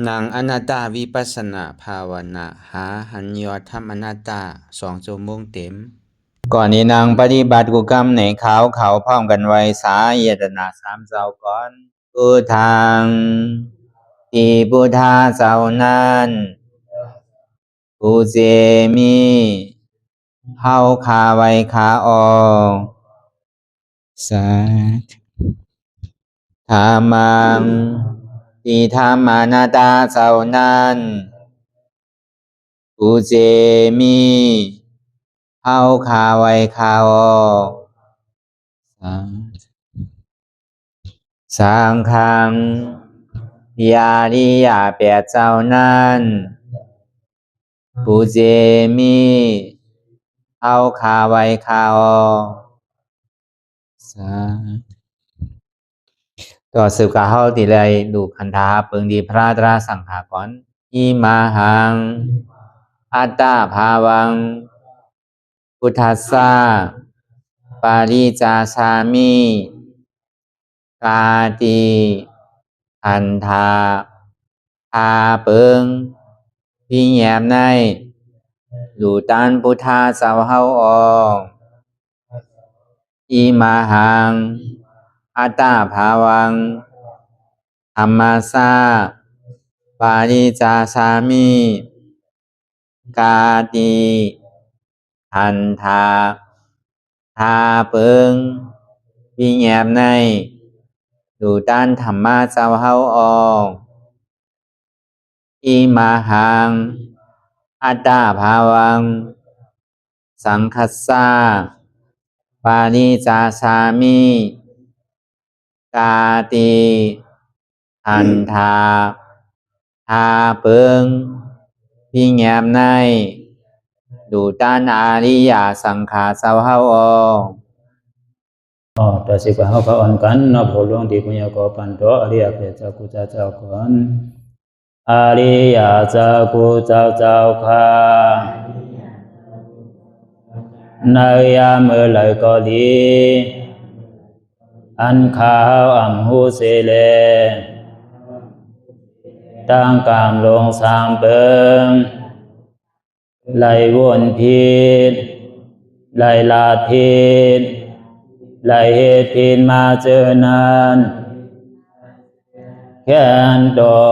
นางอนัตตาวิปัสสนาภาวนาหาหันยอดธรรมอนัตตา2 ชั่วโมงเต็มก่อนนี้นางปฏิบัติกุกรรมในเขาพร้อมกันไว้สาเยตนา3 เจ้าก่อนพุทธังที่พุทธาเจ้านั้นผู้เจมีเฮาคาไว้คาออกสาธุธรรมังที่ธรรมานาตาเจ้านั้นผู้เจมีเฮาคาไว้คาออกสังฆังยาริยาแปดเจ้านั้นผู้เจมีเฮาคาไว้คาออกต่อสืบกาเฮาติเลยดูคันธาเปิงดีพระตราสังขากรอิมาหังอัตตาภาวังพุทธัสสะปาริจาสามิกาติอันธาพาเปิงพี่แยมในดูตันพุทธาสาวเฮาออกอิมาหังอัตตาภาวังธรรมัสสะปาริจาสามิกาติอันธาพาเปิงพี่แยมในดูตันธรรมะสาวเฮาออกอิมาหังอัตตาภาวังสังคัสสะปาริจาสามิกาติอันธาพาเปิงพี่แยมในดูตันอาริยสังขาสาวเฮาออกต่อสิกว่าเฮาก็อ่อนกันเนาะผู้หลวงที่ปุญญาก็ปันโตอริยเจ้ากุเจ้าก่อนอริยเจ้ากุเจ้าค่ะในยามเมื่อไหร่ก็ดีอันข้าวอ่ำหูเสเลตั้งกามลงสามเปิงไหลวนพิษไหลลาพิษไหลเหตุพินมาเจอนานแค่นดอ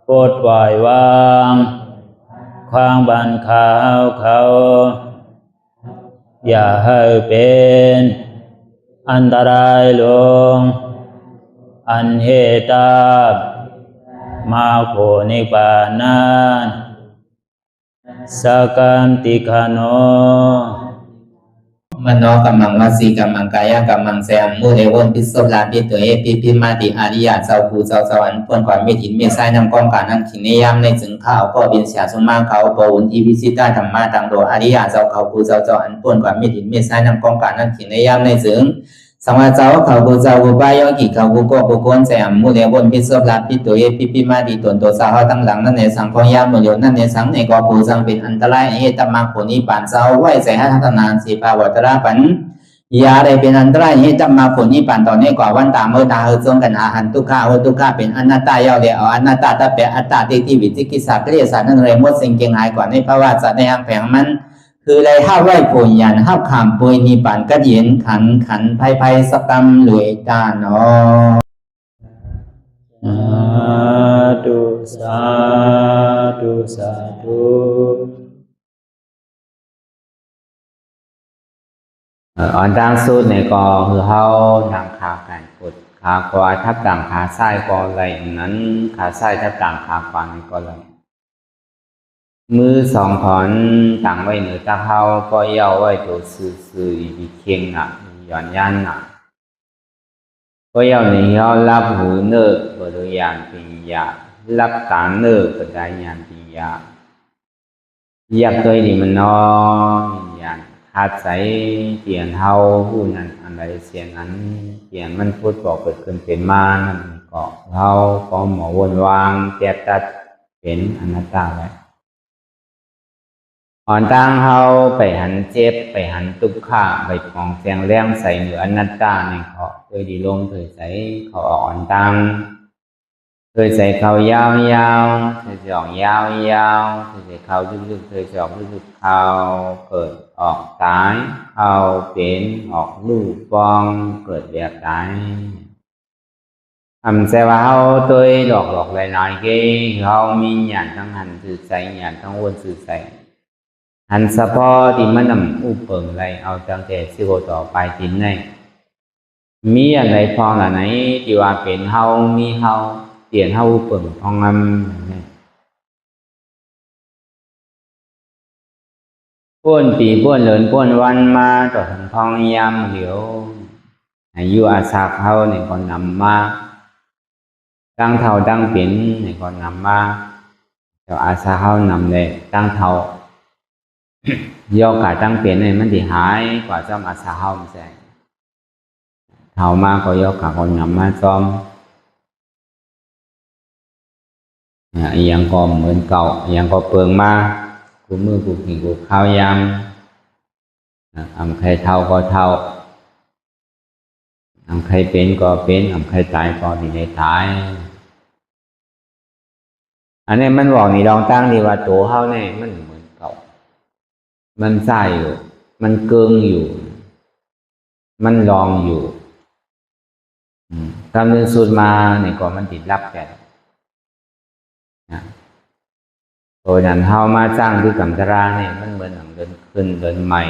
ปดปล่อยวางความบันขาวเขาอย่าให้เป็นอันตรายลงอันเหตุตามาโผนิปานันสกันติคโนมโนกัมมังวสีกัมมังกายกัมมังแสมมุเรวนพิศลาปิตัวเอปิพิมาติอาริยาเจ้าภูเจ้าสวรรค์พ้นความเมตินเมษายนำกองการนั้นขินนิยามในจึงข้าวก็บินเสียสมมาเขาปวุนทีวิสิตาธรรมะตังโดอาริยาเจ้าเขาภูเจ้าสวรรค์พ้นความเมตินเมษายนำกองการนั้นขินนิยามในจึงสังวาเจ้าเขาภูเจ้าภูบายอกิเขาภูก็ภูโกนแสมมุเรวนพิศลาปิตัวเอปิพิมาติตนตัวสาวตั้งหลังนั่นในสังพยามโยนั่นในสังในก็ภูสังเป็นอันตรายเหตุมาผลนิปานเจ้าไหวใส่ให้ทัศนานสีภาวตระปันยาได้เป็นอันตรายให้จำมาผลนิพพานตอนนี้กว่าวันตามเมื่อตาเฮจงกันอาหันทุกข้าทุกข้าเป็นอนัตตาเยาเดียวอนัตตาตาเปอัตตาที่วิจิกิสาเกลียสานั่นเลยมดสิ่งเก่งหายกว่าในภาวะสัตว์ในอังแผงมันคือเลยห้าไหวผลยันห้าขามปุยนิพพานก็เย็นขันภัยสกรรมหลวยตาเนาะสาธุอ่อนดังสุดในก็คือเฮาดังขาไก่กดขาขวาทับดังขาซ้ายก็ไหลนั้นขาซ้ายทับดังขาขวานี่ก็ไหลมือสองถอนตั้งไว้เหนือตาเฮาก็เย่าไว้ตัวซื่ออีเคียงหนักย่อนยันหนักก็เย่าในเฮารับหูเนื้อบริยานปิญญารับตาเนื้อบริยานปิญญาอยากตัวนี้มันน้อยอย่างขาดใจเปลี่ยนเฮาผู้นั้นอันใดเสียนั้นเปลี่ยนมันพูดบอกเกิดขึ้นเป็นมานั่นก็เฮาก็หมอวนวางแก้ตัดเป็นอนัตตาไว้อ่อนตั้งเฮาไปหันเจ็บไปหันตุกข้าไปปองเสียงแรงใส่เหนืออนัตตาในเขาโดยดีลงเคยใส่เขาอ่อนตั้ง เคยใส่เข่ายาวๆเคยสองยาวๆเคยใส่เข่าลึกๆเคยสองลึกๆเข่าเกิดออกตายเข่าเป็นออกลูกฟองเกิดแบบตายsẽ vào tôi đọc lại lại cái họ mi nhàn trong hành sự say nhàn trong quân sự say hành support thìมันนำอุปงไรเอาจังแต่สิโกต่อไปจินในมีอะไรพอละไหนที่ว่าเป็นเฮามีเฮาเปลี่ยนเฮาอุปงพองป้วนปีป้วนเหลินป้วนวันมาต่อถึงพองยามเหลียวอายุอาสาเฮาในคนนำมาตั้งเท่าตั้งเปลี่ยนในคนนำมาแต่อาสาเฮานำเลยตั้งเท่าdo cả tăng biến nàyมันthì hái quả cho mà xã hội sẽ thảo ma có do cả con nhắm ma xómยังก็เหมือนเก่ายังก็เปลืองมากูมือกูกินกูข้าวยำใครเท่าก็เท่าใครเป็นก็เป็นใครตายก็ที่ในตายอันนี้มันบอกนี่ลองตั้งดีว่าตัวเขาเนี่ยมันเหมือนเก่ามันใส่อยู่มันเกิงอยู่มันลองอยู่ทำเรื่องสุดมาเนี่ยก็มันติดรับแก่ตัวนั้นเฮามาสร้างด้วยกรรมตราเนี่ยมันเหมือนหนังเดินขึ้นเดินใหม่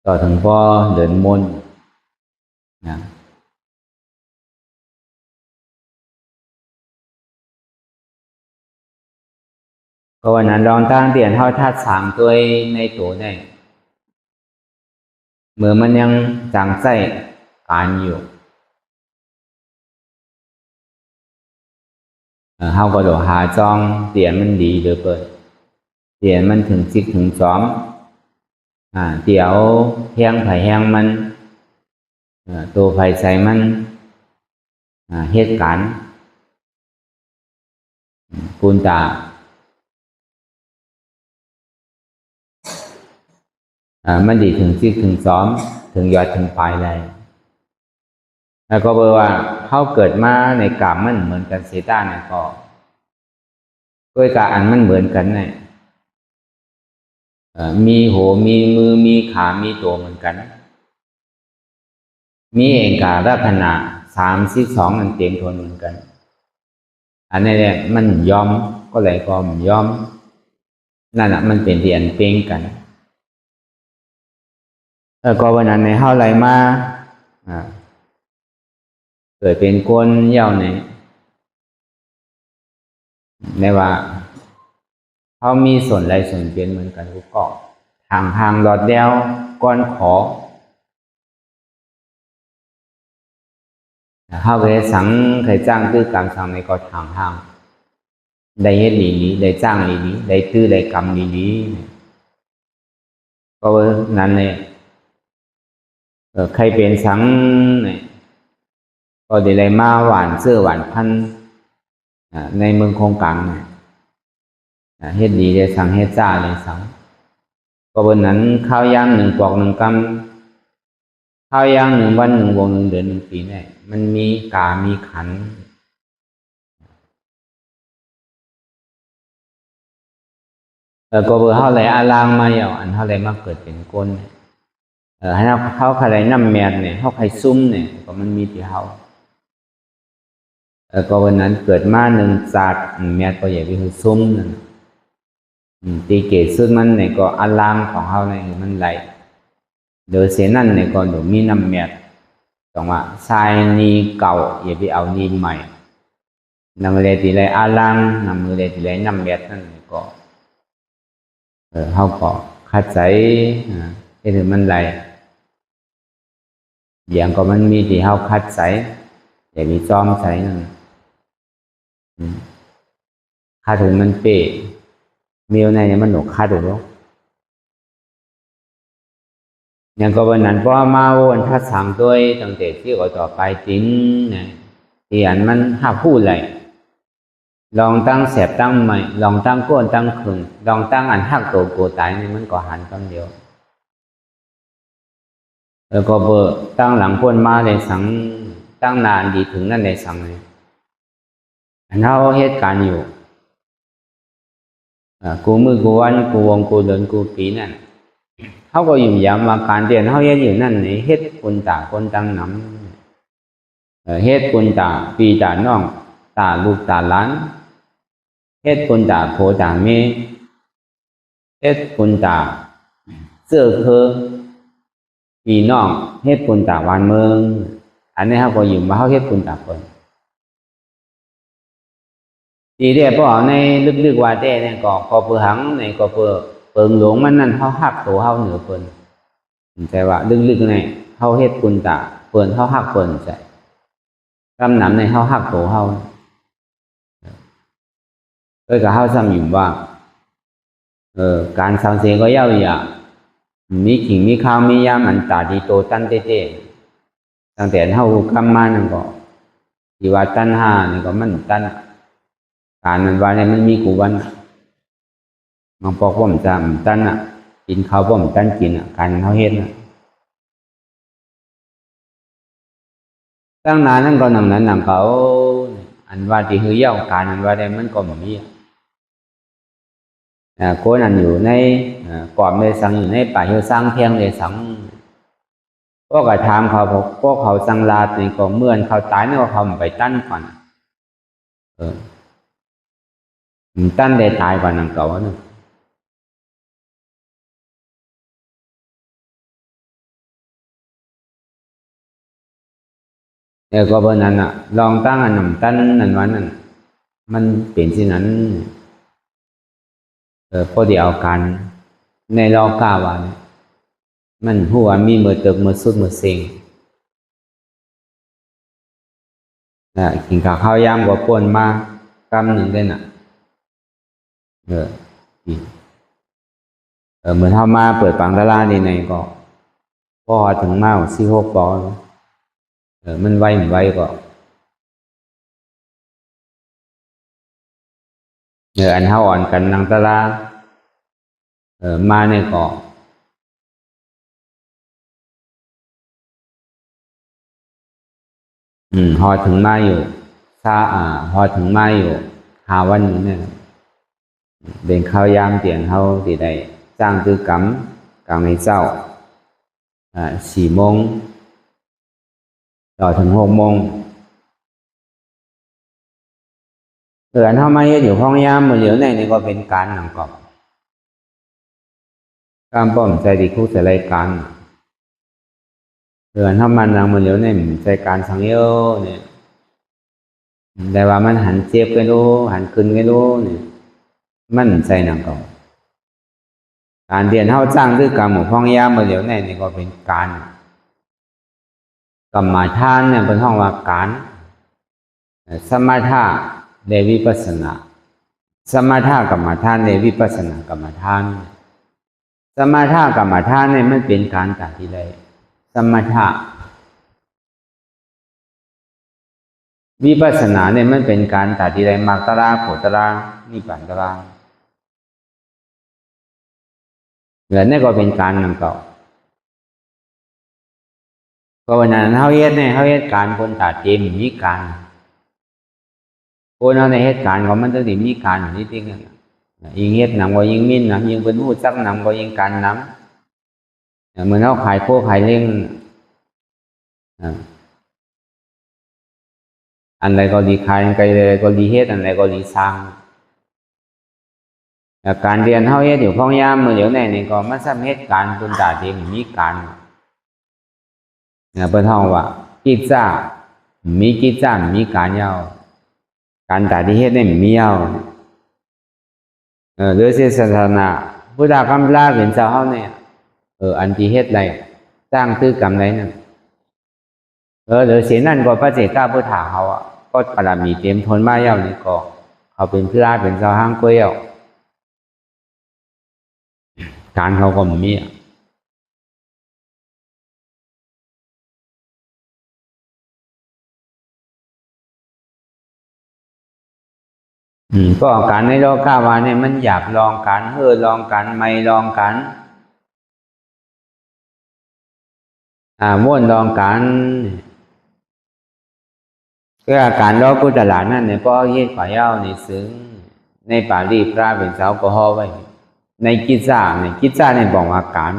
ต่อถึงพ่อเดินมนนะก็วันนั้นลองตั้งเตียนเท่าธาตุสามตัวในตัวได้เมื่อมันยังจังใส่การอยู่เฮาก็โดดหาจองเตียนมันดีเดือเปิดเตียนมันถึงจิกถึงซ้อมเตี๋ยวแห้งไผ่แห้งมันตัวไผ่ใส่มันเหตุการณ์ปูนตามันดีถึงจิกถึงซ้อมถึงยอดถึงปลายเลยแล้วก็บอกว่าเขาเกิดมาในกามมันเหมือนกันเซต้าเนี่ยก็ด้วยการอันมันเหมือนกันเนี่ยมีหัวมีมือมีขามีตัวเหมือนกันมีเองการลักษณะ32มันเต็มทนเหมือนกันอันนี้เนี่ยมันยอมก็เลยก็ยอมนั่นแหละมันเป็นเรียนเป้งกันก็วันนั้นในเฮาไหลมาเกิดเป็นคนเย่าในว่าเขามีส่วนไรส่วนเปลี่ยนเหมือนกันทุกเกาะทางหลอดเดียวก้อนขอเขาเคยสั่งเคยจ้างตื้อกรรมสั่งในก็ทางได้เฮ็ดนี้ได้จ้างนี้ได้ตื้อได้กรรมนี้ก็นั้นเลยใครเป็นสังเนี่ยก็ได้มาหวานเสื้อหวานพันในเมืองคงกังเฮ็ดดีได้สั่งเฮ็ดจ้าเลยสั่งก็บนนั้นข้าวยาง1 ปอก 1 กำข้าวยาง1 วัน 1 วง 1 เดือน 1 ปีเนี่ยมันมีกามีขันก็เบอร์เท่าไรอาลางมาอย่างอันเท่าไรมาเกิดเป็นก้นให้เขาใครน้ำแมนเนี่ยเขาใครซุ้มเนี่ยก็มันมีที่เขาก็วันนั้นเกิดมา1 ศาสตร์แมนก็ใหญ่ไปคือซุ้มนั่นตีเกศซึ่งมันเนี่ยก็อาลางของเขาเนี่ยมันไหลเดือเสียนั่นเนี่ยก็หนูมีน้ำแมนต้องว่าทรายนีเก่าอย่าไปเอานีใหม่นำเลยตีไรอาลางนำเลยตีไรน้ำแมนนั่นก็เขาก็คัดใจให้ถึงมันไหลอย่างก็มันมีที่เขาคัดใสอย่ามีซ้อมใสนั่นค่าถึงมันเป๊ะมีอะไรเนี่ยมันหนกค่าถูกหรออย่างก็วันนั้นพอมาวันทัด3 ตัวตั้งแต่ที่ก็ต่อไปติ้งเนี่ยที่อันมันห้าพูดเลยลองตั้งแสบตั้งใหม่ลองตั้งก้นตั้งขึงลองตั้งอันหักตัวโกตายนี่มันก็หันคำเดียวแล้วก็เบอร์ตั้งหลังพ้นมาเลยสังตั้งนานดีถึงนั่นเลยสังเลย เราเหตุการณ์อยู่กูมือกูวันกูวงกูเดินกูปีนั่นเขาก็อยู่ย้ำว่าการเรียนเขาเฮ็ดอยู่นั่นนี่เฮ็ดคนตาคนตังน้ำเฮ็ดคนตาปีตาน้องตาลูกตาหลานเฮ็ดคนตาโผตาเมเฮ็ดคนตาเสื้อคือปีน้องเฮ็ดคนตาวันเมืองอันนี้เขาก็อยู่มาเขาเฮ็ดคนตาคนทีเดียวพอในลึกๆว่าแต่เนี่ยก็เปื่อหังในก็เปิงหลงมันนั่นเขาหักตัวเขาเหนือเปิ้นแต่ว่าลึกๆในเขาเฮ็ดคุณตาเปิ้นเขาหักเปิ้นใช่กำนำในเขาหักตัวเขาก็เขาซ้ำอยู่ว่าการสังเสก็เย้าอย่ามีขิงมีข้าวมียามันตาดีโตตั้นเต้ตั้งแต่เขากำมานั่นก็ที่ว่าตั้นห้านี่ก็มันตั้นการนั้นว่าเนี่ยมันมีกูวันบางปอกผมจำตั้นอ่ะกินข้าวผมตั้นกินอ่ะการเขาเฮ็ดอ่ะตั้งนานนั่นก็นำนั้นนำเขาอันว่าที่เฮียการอันว่าได้มันก็แบบนี้โกนั่นอยู่ในกรอบในสังอยู่ในป่าเฮียวสร้างเพียงในสังพวกก็ถามเขาพวกเขาสังลาดนี่ก็เมื่อนเขาตายนี่ก็เขาไปตั้นก่อนตั้นได้ตายกว่านังเก่าเนาะก็เบอร์นั้นอ่ะลองตั้งอันนั้นตั้นนั่นวันนั้นมันเปลี่ยนสินั้นพอดีเอาการในรอบก้าวันมันหัวมีมือเติบมือสุดมือเซ็งกินข้าวยามก็ป่วนมากำหนึ่งได้น่ะเหมือนเข้ามาเปิดปังตลาดในก็พอถึงมา46 ปอมันไวมันไวก็อันเท่าอ่อนกันนางตลาดมาในก็พอถึงมาอยู่พอถึงมาอยู่5 วันนี้เนี่ยเดินข้าวยามเตียงเขาที่ใดจ้างตื้อกำกลางในเจ้า4 โมงต่อถึง6 โมงอันเขามาอยู่ห้องยามมาเหลียวในนี่ก็เป็นการหนังกอบการป้อมใจดีคู่ใส่รายการอันเขามันนังมาเหลียวในใจการสังเยอะเนี่ยแต่ว่ามันหันเจ็บกันรู้หันขึ้นกันรู้เนี่ยมันใจหนังกอบการเรียนเขาจ้างด้วยกรรมของห้องยามมาเหลียวในนี่ก็เป็นการกรรมฐานเนี่ยเป็นห้องว่าการสมถะในวิปัสสนาสมถะกรรมฐานในวิปัสสนากรรมฐานสมถะกรรมฐานเนี่ยมันเป็นการตัดที่ใดสมถะวิปัสสนาเนี่ยมันเป็นการตัดที่ใดมรรคตราโผฏตรานิพพานตราและนี่ก็เป็นการนำเก่าก็วันนั้นเขาเฮ็ดเนี่ยเขาเฮ็ดการคนตัดเต็มมีการคนเอาในเหตุการณ์ของมันต้องมีการอย่างนี้จริงๆยิ่งเฮ็ดนำก็ยิ่งมิ้นนะยิ่งเป็นผู้จักนำก็ยิ่งการนำเหมือนเขาขายโค้ขายเล่งอันใดก็ดีขายอันใดก็ดีเฮ็ดอันใดก็ดีสร้างการเรียนเขาเฮ็ดอยู่ห้องยามเมื่อเดี๋ยวนี้ก็มันซ้ำเหตุการณ์คนตัดเต็มมีการเป็นห้องว่ากิจจามีกิจจามีการยาวการตัดที่เฮ็ดเนี่ยมียาวโดยเศาสนาพุทธกรรมลาเป็นเจ้าเฮาเนี่ยอันที่เฮ็ดไรสร้างตื้อกรรมไรนั่นโดยเสียนั่นก็พระเจ้าพุทธาเขาก็ปรามีเต็มทนมายาวนี่ก็เขาเป็นพระเป็นเจ้าห้างกวยการเขาก็มีก็การในโลกาว่าเนี่ยมันอยากลองกันลองกันไม่ลองกันม่วนลองกัน cáiการรอพุทธหลานนั่นเนี่ยก็เฮ็ดฝ่ายเอาในซึ้งในปาลีพระเป็นสาวก็ฮอไว้ในกิจจาเนี่ยกิจจาเนี่ยบอกว่าการ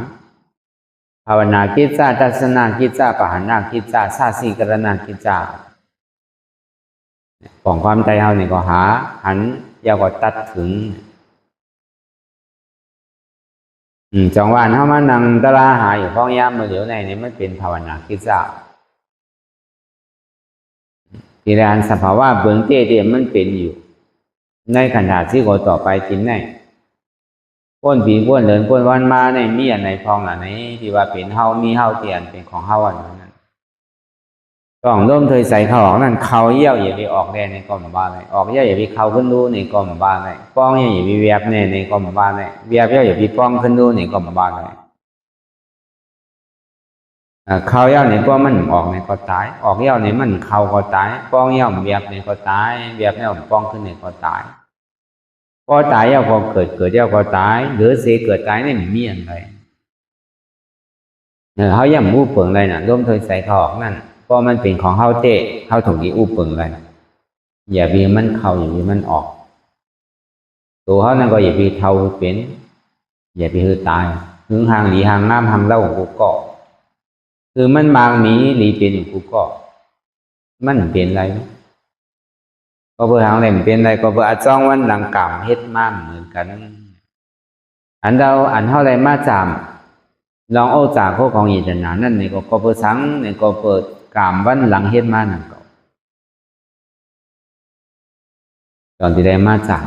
ภาวนากิจจาทัศนากิจจาปหานากิจจาสาสีกรณากิจจาของความใจเอาเนี่ยก็หาหันยาวก็ตัดถึงจังหวะเฮามานั่งตะลาหาอยู่พ้องยามมื้อเดี๋ยวในนี่มันเป็นภาวนากิจจาที่ร้านสภาวะเบื้องเตี้ยมันเป็นอยู่ในขณะที่ก็ต่อไปกินได้พ้นผีพ้นเดินพ้นวันมาในมีอันไหนพองอันไหนที่ว่าเป็นเฮามีเฮาเตียนเป็นของเฮาอันนั้นต้องร่วมเทยใส่เขาออกนั่นเขาเยี่ยวอย่าไปออกแน่ในกรมบ้านเลยออกเยี่ยวอย่าไปเขาขึ้นดูในกรมบ้านเลยป้องอย่าไปเวียบแน่ในกรมบ้านเลยเวียบเยี่ยวอย่าไปป้องขึ้นดูในกรมบ้านเลยเขาเยี่ยวในป้องมันออกในก็ตายออกเยี่ยวในมันเขาก็ตายป้องเยี่ยวเวียบในก็ตายเวียบเนี่ยป้องขึ้นในก็ตายพอตายเยี่ยวก็เกิดเยี่ยวก็ตายหรือเสียเกิดตายนี่มันมีอะไรเขาย่ำมูเปิงเลยน่ะร่วมเทยใส่เขาออกนั่นพอมันเป็นของเฮาเตะเฮาถูกอีอุเปิงเลยอย่าบีมันเข้าอย่าบีมันออกตัวเขานั่นก็อย่าบีเท่าเป็นอย่าบีคือตายหึงห่างหลีห่างน้ำห่างเล่าของกูเกาะคือมันบางมีหลีเป็นกูเกาะมันเป็นอะไรก็เพื่อหางแหลมเป็นอะไรก็เพื่อจ้องวันหลังกล่าวเฮ็ดมากเหมือนกันอันเท่าไรมาจามลองเอาจากพวกของอิจนานั่นนี่ก็เพื่อสังนี่ก็เปิดกามวันหลังเฮ็ดมาหนังเก่าตอนที่ได้มาจาก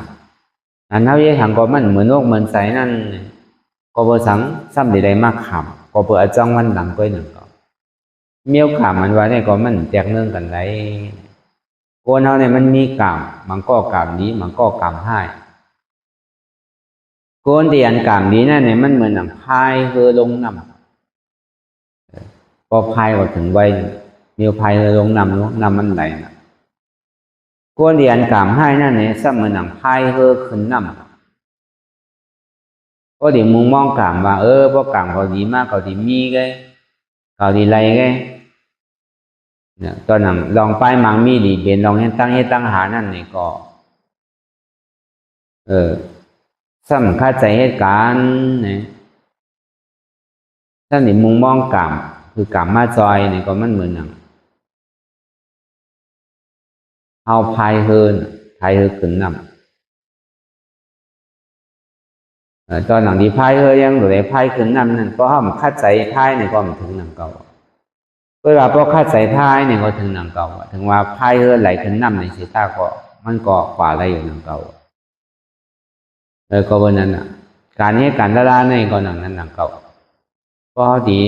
อันเท่าที่ทางก็มันเหมือนโลกเหมือนใสนั่นก็เพื่อสังซ้ำที่ได้มาขำก็เพื่อจ้องวันหลังก็หนังเก่าเมียวขำมันว่าเนี่ยก็มันแตกเนื่องกันไรคนเท่าเนี่ยมันมีกามมันก็กามนี้มันก็กามให้คนที่อันกามนี้นั่นเนี่ยมันเหมือนหนังพายเรือลงน้ำพอพายก็ถึงใบมีพายเรือลงน้ำมันไหลนะคนที่อันกามให้นั่นเนี่ยซ้ำเหมือนหนังพายเรือขึ้นน้ำก็ที่มุงมองกามว่าเพราะกามเขาดีมากเขาดีมีไงเขาดีไรไงเนี่ยตอนนั้นลองไปมังมีดีเบนลองให้ตั้งหานั่นนี่ก็ซ้ำเข้าใจเหตุการณ์เนี่ยถ้าหนิมุงมองกามคือกามมาจอยนี่ก็มันเหมือนหนังเอาพายเฮินขึ้นนำตอนหลังที่พายเฮยังหรือพายขึ้นนำนั่นก็ห้ามเข้าใจพายนี่ก็มันถึงหนังเก่าเวลาพอเข้าใจพายนี่ก็ถึงหนังเก่าถึงว่าพายเฮไหลขึ้นนำในสีตาก็มันก็กว่าอะไรอยู่หนังเก่าก็วันนั้นการนี้การละลาในก็หนังนั้นหนังเก่าก็ดี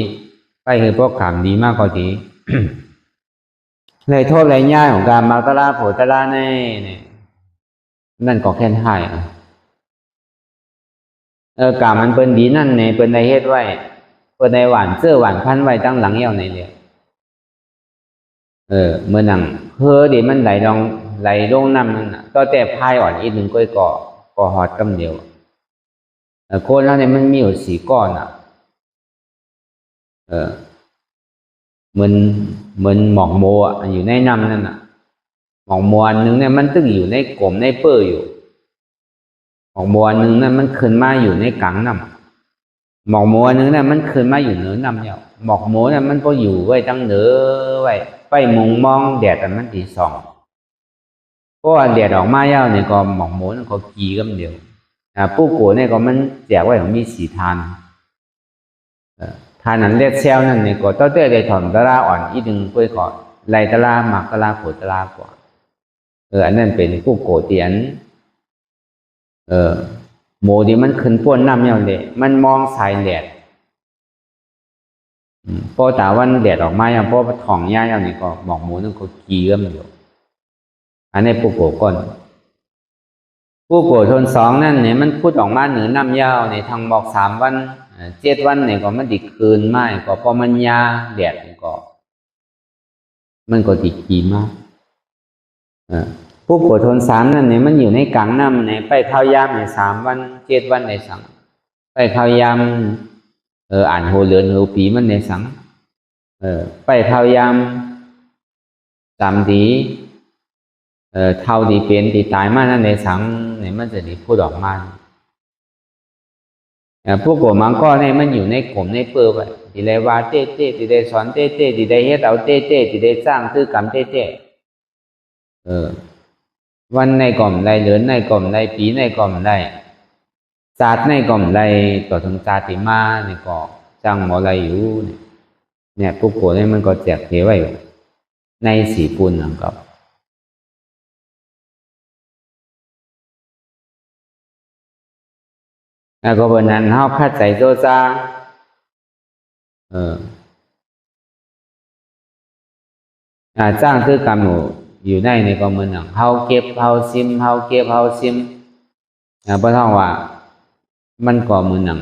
ไปคือพวกขามดีมากก็ดี เลยโทษเลยง่ายของการมาตลาโผตลาในนั่นก็แค่ให้กามมันเป็นดีนั่นเนี่ยเป็นในเฮ็ดไว้เป็นในหวานเสื้อหวานพันไว้ตั้งหลังเยี่ยวในเนี่ยเมื่อหนังดีมันไหลลงน้ำนั่นก็แต่พายอ่อนอีกหนึ่งก้อยก็หอดกำเดียวโคนแล้วเนี่ยมันมีอยู่4 ก้อนเหมือนหมอกโมอยู่ในน้ำนั่นหมอกโมอันนึงเนี่ยมันตึงอยู่ในกลมในเปื้ออยู่หมอกโมอันนึงเนี่ยมันขึ้นมาอยู่ในกลางน้ำหมอกโมอันนึงเนี่ยมันขึ้นมาอยู่เหนือน้ำเนี่ยหมอกโมเนี่ยมันก็อยู่ไว้ตั้งเหนือไว้ไปมุงมองแดดแต่มันตีส่องเพราะว่าแดดออกมาเย้าเนี่ยก็หมอกโมนั่นก็กีกำเดียวผู้โกเนี่ยก็มันแจกไว้ของมี4 ทานทานนั้นเรียกเซลนั่นเนี่ยก็ต้องได้ถอนตะลาอ่อนอีกหนึ่งก้อยก่อนไล่ตะลาหมักตะลาโผตะลากว่าอันนั้นเป็นผู้โกเตียนโมดีมันขึ้นป้วนน้ำเย้าเลยมันมองสายแดดพอตาวันแดดออกมาอย่างพอถ่องย่าอย่างนี้ก็หมอกโมนั่นก็กีก็มันอยู่อันนี้ผู้โกก่อนผู้โกทน2นั่นเนี่ยมันพูดออกมาเหนือน้ำยาวในทางบอก3 วัน7 วันเนี่ยก็มันดิคืนไม่ก็พอมันยาแดดมันก็ติดกีมากผู้โกทน3นั่นเนี่ยมันอยู่ในกลางน้ำเนี่ยไปเข้ายามใน3 วัน7 วันในสังไปเข้ายามอ่านโหเลือนโหปีมันในสังไปเข้ายาม3 ที เท่าที่เป็นที่ตายมานั่นในสังเนี่ยมันจะได้พูดออกมาพวกกลุ่มมังก็เนี่ยมันอยู่ในกลุ่มในเปลือกที่ได้ว่าเต้ที่ได้สอนเต้ที่ได้เฮ็ดเอาเต้ที่ได้สร้างคือกรรมเต้วันในกล่อมใดเดือนในกล่อมใดปีในกล่อมใดศาสตร์ในกล่อมใดต่อถึงศาสติมาเนี่ยก็จังหมออะไรอยู่เนี่ยพวกกลุ่มเนี่ยมันก็แจกเทไว้ในสีปูนนะครับแล้วก็วันนั้นเขาคัดใจโซซาจ้างคือกรรมอยู่ในก็มือหนังเขาเก็บเขาซิมเขาเก็บเขาซิมเพราะท่องว่ามันก็มือหนัง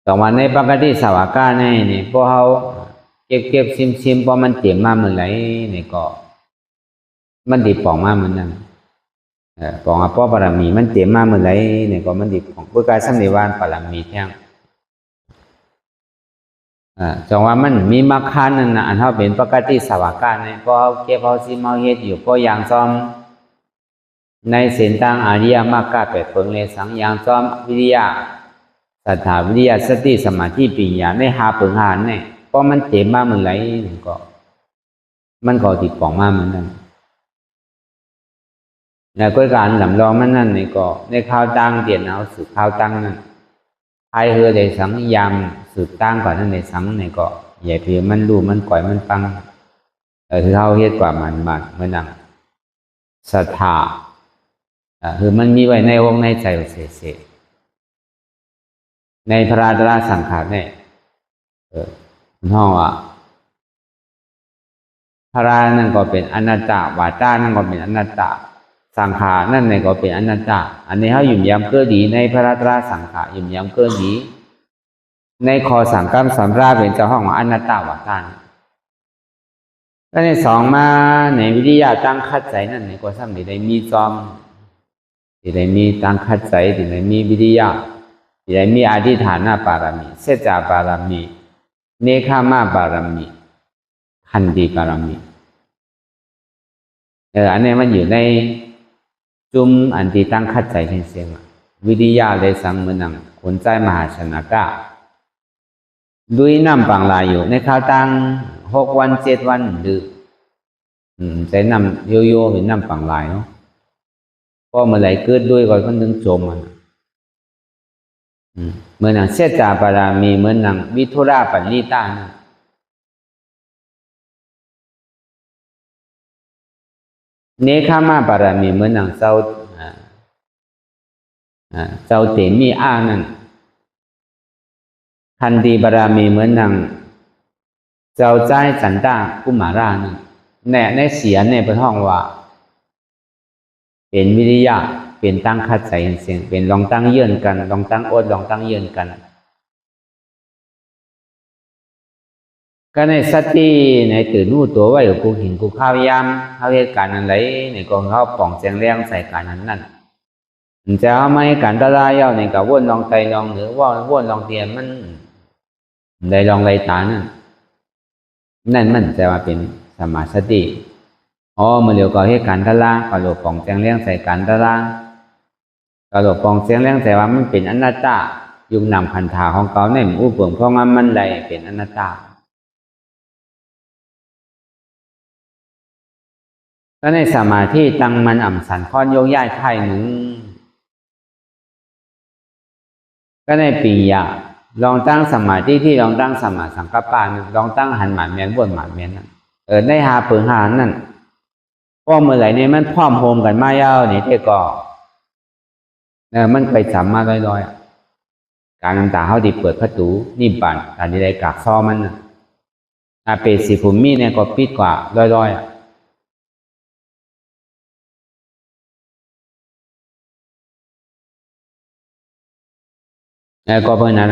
ต่อมาในปกติสาวกาเนี่ยพวกเขาเก็บซิมพอมันเตรียมมาเมื่อไหร่เนี่ยก็มันดีปองมาเหมือนนั้นปองพ่อบารมีมันเตรียมมาเมื่อไหร่เนี่ยก็มันดีของผู้กายสัมนิวานบารมีแท้งจังว่ามันมีมรรคานั่นนะอันเท่าเป็นปกติสาวกาเนี่ยพอเก็บเอาซิมเอาเฮ็ดอยู่ก็อย่างซ้อมในเส้นทางอริยมรรคแปดผลเลยสังอย่างซ้อมวิริยะศรัทธาวิริยะสติสมาธิปัญญาในหาเปิงหานเนี่ยเพราะมันเตรียมมาเมื่อไหร่ก็มันก็ติดปองมาเหมือนกันแล้วก็การลำลองมันนั่นนี่ก็ในข้าวตั้งเตียนเอาสืบข้าวตั้งนั่นไอ้เฮือได้สังยามสืบตั้งก่อนนั่นในสังนี่ก็ใหญ่เพียมันรู้มันก่อยมันฟังคือเขาเฮ็ดกว่ามันเมื่อนั่งศรัทธาคือมันมีไว้ในวงในใจเสกในพระราตราสังขารเนี่ยห้องว่าพระรานั่นก็เป็นอนัตตาวาจานั่นก็เป็นอนัตตาสังขารนั่นก็เป็นอนัตตาอันนี้เขาหยุ่มยำเกิดดีในพระราตราสังขารหยุ่มยำเกิดดีในคอสังกัมสัมราเป็นเจ้าห้องอนัตตาวาจาแล้วในสองมาในวิทยาตั้งคัดใจนั่นในก็ซ้ำได้มีจอมที่ได้มีตั้งคัดใจที่ได้มีวิทยาที่ได้มีอธิฐานบารมีเสจาบารมีเนคขมาบารมีขันติบารมีอันนี้มันอยู่ในจุ่มอันที่ตั้งคัดใจเสียงวิทยาเลยสังมือนังคนใจมหาชนกะด้วยน้ำปังลายอยู่ในข้าวตั้ง6 วัน 7 วันหรือใช้น้ำโยเห็นน้ำปังลายเนาะก็เมื่อไหร่เกิดด้วยก็มันถึงจมมันเมื่อนังเสจาบารมีเมื่อนังวิทุราปัญญิตานะเนคขมาบารมีเหมือนนางเจ้าเตมีอ้านั่นขันติบารมีเหมือนนางเจ้าใจจันตากุมารานั่นในเสียในพระท่องว่าเป็นวิริยะเป็นตั้งคัดใจเสียงเป็นลองตั้งเยื่อนกันลองตั้งอดลองตั้งเยื่อนกันก็ในสติในตื่นรู้ตัวว่าอยู่กูหินกูข้าวยามเขาเหตุการณ์อะไรในกองเขาป่องแจงแรงใส่การนั้นนั่นจะเอาไม่การตะลายเอาในกับว่นลองไตลองหรือว่าว่นลองเตียนมันได้ลองไรตานั่นมันจะมาเป็นสมาสติเมื่อเดียวก็เหตุการณ์ตะลาก็หลบป่องแจงแรงใส่การตะลาก็หลบป่องแจงแรงใส่ว่ามันเป็นอนัตตายุงนำขันธาของเขาเนี่ยอุปเปิงเพราะงั้นมันไรเป็นอนัตตาก็ในสมาธิตั้งมันอ่ำสันค้อนโยกย้ายไข่หนึ่งก็ในปียะลองตั้งสมาธิที่ลองตั้งสมาสังกัปปะลองตั้งหันหมาเมียนบนหมาเมียนได้หาเปิงหานั่นพอเมื่อไหร่เนี่ยมันพร้อมโฮมกันมาเย้าเนี่ยเทก็มันไปจำมาลอยๆการน้ำตาเขาที่เปิดประตูนี่ปั่นการที่ได้กากซ้อมันเปรตสีภูมิเนี่ยก็ปิดกว่าลอยๆก็เพราะนั้น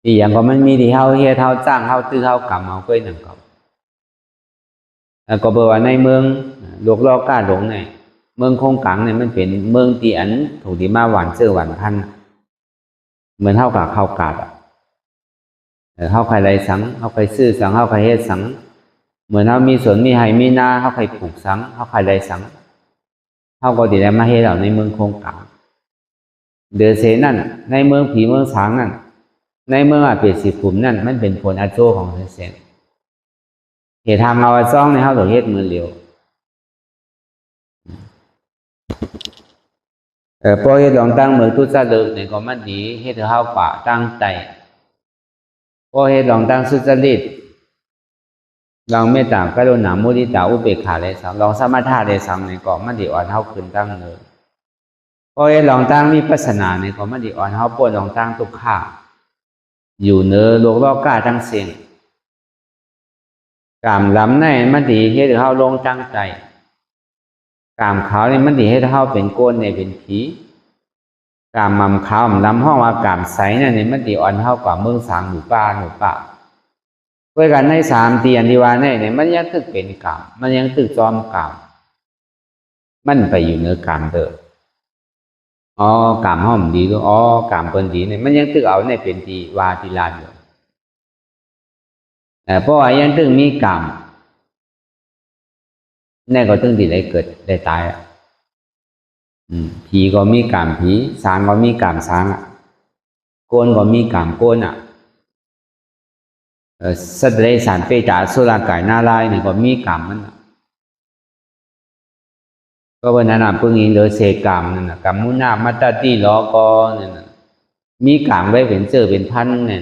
อีกอย่างก็มันมีที่เขาเฮียเท่าจ้างเขาตื้อเขากำเอาก็หนึ่งก็เพราะว่าในเมืองโลกล้อกล้าหลงเนี่ยเมืองคงกังเนี่ยมันเป็นเมืองที่อันถูกที่มาหวานเสื้อหวานพันเหมือนเท่ากับข้าวกาด เขาใครไรสังเขาใครซื้อสังเขาใครเฮ็ดสังเหมือนเขามีสวนมีไห่มีนาเขาใครปลูกสังเขาใครไรสังเขาก็ดีแล้วมาเฮ็ดเอาในเมืองโคงกลางเดือเสนั่นในเมืองผีเมืองสางนั่นในเมืองเปรียบสิภูมินั่นมันเป็นผลอาโจของเสนเหตุทางเอาซ่องในเขาตัวเฮ็ดมือเหลียวพอเฮ็ดลองตั้งมือทุจริตเนี่ยก็มันดีเฮ็ดเขาป่าตั้งใจพอเฮ็ดลองตั้งสุจริตลองเมตตากรุณามุทิตาอุเบกขาเลยสังลองสมถะเลยสังเนี่ยก็มันดีอ่อนเฮาขึ้นตั้งเลยพอเฮ็ดลองตั้งวิปัสสนาเนี่ยก็มันดีอ่อนเฮาปวดลองตั้งทุกข้าอยู่เนื้อโลกรอบกาทั้งเสียงกามล้ำในมันดีเฮ็ดเฮาลงตั้งใจกามขาวนี่มันดีเฮ็ดเฮาเป็นโกนเนี่ยเป็นผีกามมั่มขาวล้ำห้องว่ากามใสเนี่ยมันดีอ่อนเฮากว่าเมืองสางหมู่ป่าด้วยกันในสามเตียนที่ว่าเนี่ยมันยังตึกเป็นกามมันยังตึกจอมกามมันไปอยู่เนื้อกามเด้อกามห้อมดีด้วยกามเปิ้นดีเนี่ยมันยังตึกเอาในเป็นทีวาทีลานอยู่เพราะว่ายังตึกมีกามนี่ก็ตึกดีได้เกิดได้ตายผีก็มีกามผีสางก็มีกามสางโกนก็มีกามโกนสัตว์เลี้ยงสัตว์เปจ่าสุรากายนาลายเนี่ยก็มีกรรมมันก็วันนั้นเพิ่งอินเดอเซกรรมนั่นนะกรรมมุนามัตตาตีล้อกอเนี่ยมีกรรมไว้เป็นเจอเป็นพันเนี่ย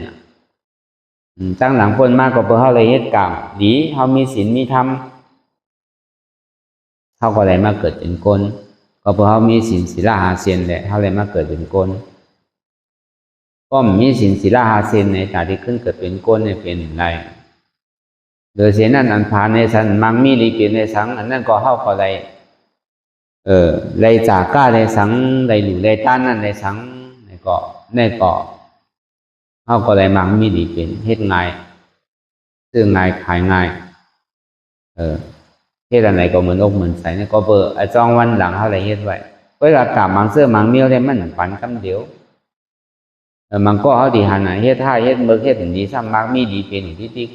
ตั้งหลังพ้นมากกว่าเพื่อเขาเลยเหตุกรรมดีเขามีศีลมีธรรมเขาก็เลยมาเกิดเป็นคนก็เพื่อเขามีศีลศีลหาเซียนแหละเขาเลยมาเกิดเป็นคนก็มีสินศีลหาเซนในตาที่ขึ้นเกิดเป็นก้นเนี่ยเป็นไรโดยเสียนั่นอันผ่านในสันมังมีลีเปลี่ยนในสังอันนั้นก็เข้าก็ไรไรจากก้าในสังไรหลู่ไรต้านนั่นในสังในเกาะเข้าก็ไรมังมีลีเปลี่ยนเฮ็ดง่ายซื้อง่ายขายง่ายเฮ็ดอะไรก็เหมือนอกเหมือนใสเนี่ยก็เบอร์ไอ้จองวันหลังเขาไรเฮ็ดไว้เวลากลับมังเสื้อมังเมียวได้มันปันคำเดียวมันก็เขาดีหันเฮ็ดท่าเฮ็ดเมือกเฮ็ดถึงดีซ้ำมากมีดีเป็นที่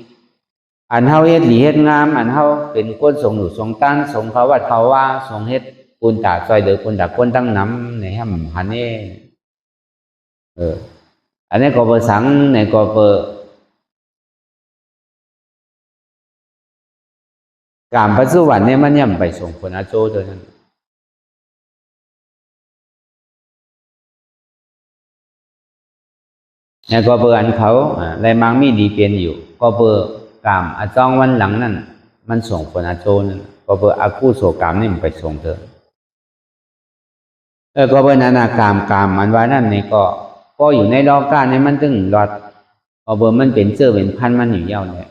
อันเฮาเฮ็ดดีเฮ็ดงามอันเฮาเป็นก้นทรงหนูทรงตั้งทรงเขาวัดเขาว่าทรงเฮ็ดปุนตาซอยเดือปุนตาก้นตั้งน้ำในห้ำหันนี่อันนี้ก็เปิดสังในก็เปิดการปัจจุบันเนี่ยมันย่ำไปส่งผลอาโจโดยนั้นเนี่ยก็เปิดอันเขาไรมังมีดีเปลี่ยนอยู่ก็เปิดกามอาจ้องวันหลังนั่นมันส่งผลอาโจนั่นก็เปิดอากูโสกามนี่มันไปส่งเถอะก็เปิดนากามมันว่านั่นนี่ก็อยู่ในรอบการนี่มันตึงรอดก็เปิดมันเป็นเสื้อเป็นพันมันอยู่ยาวเนี่ย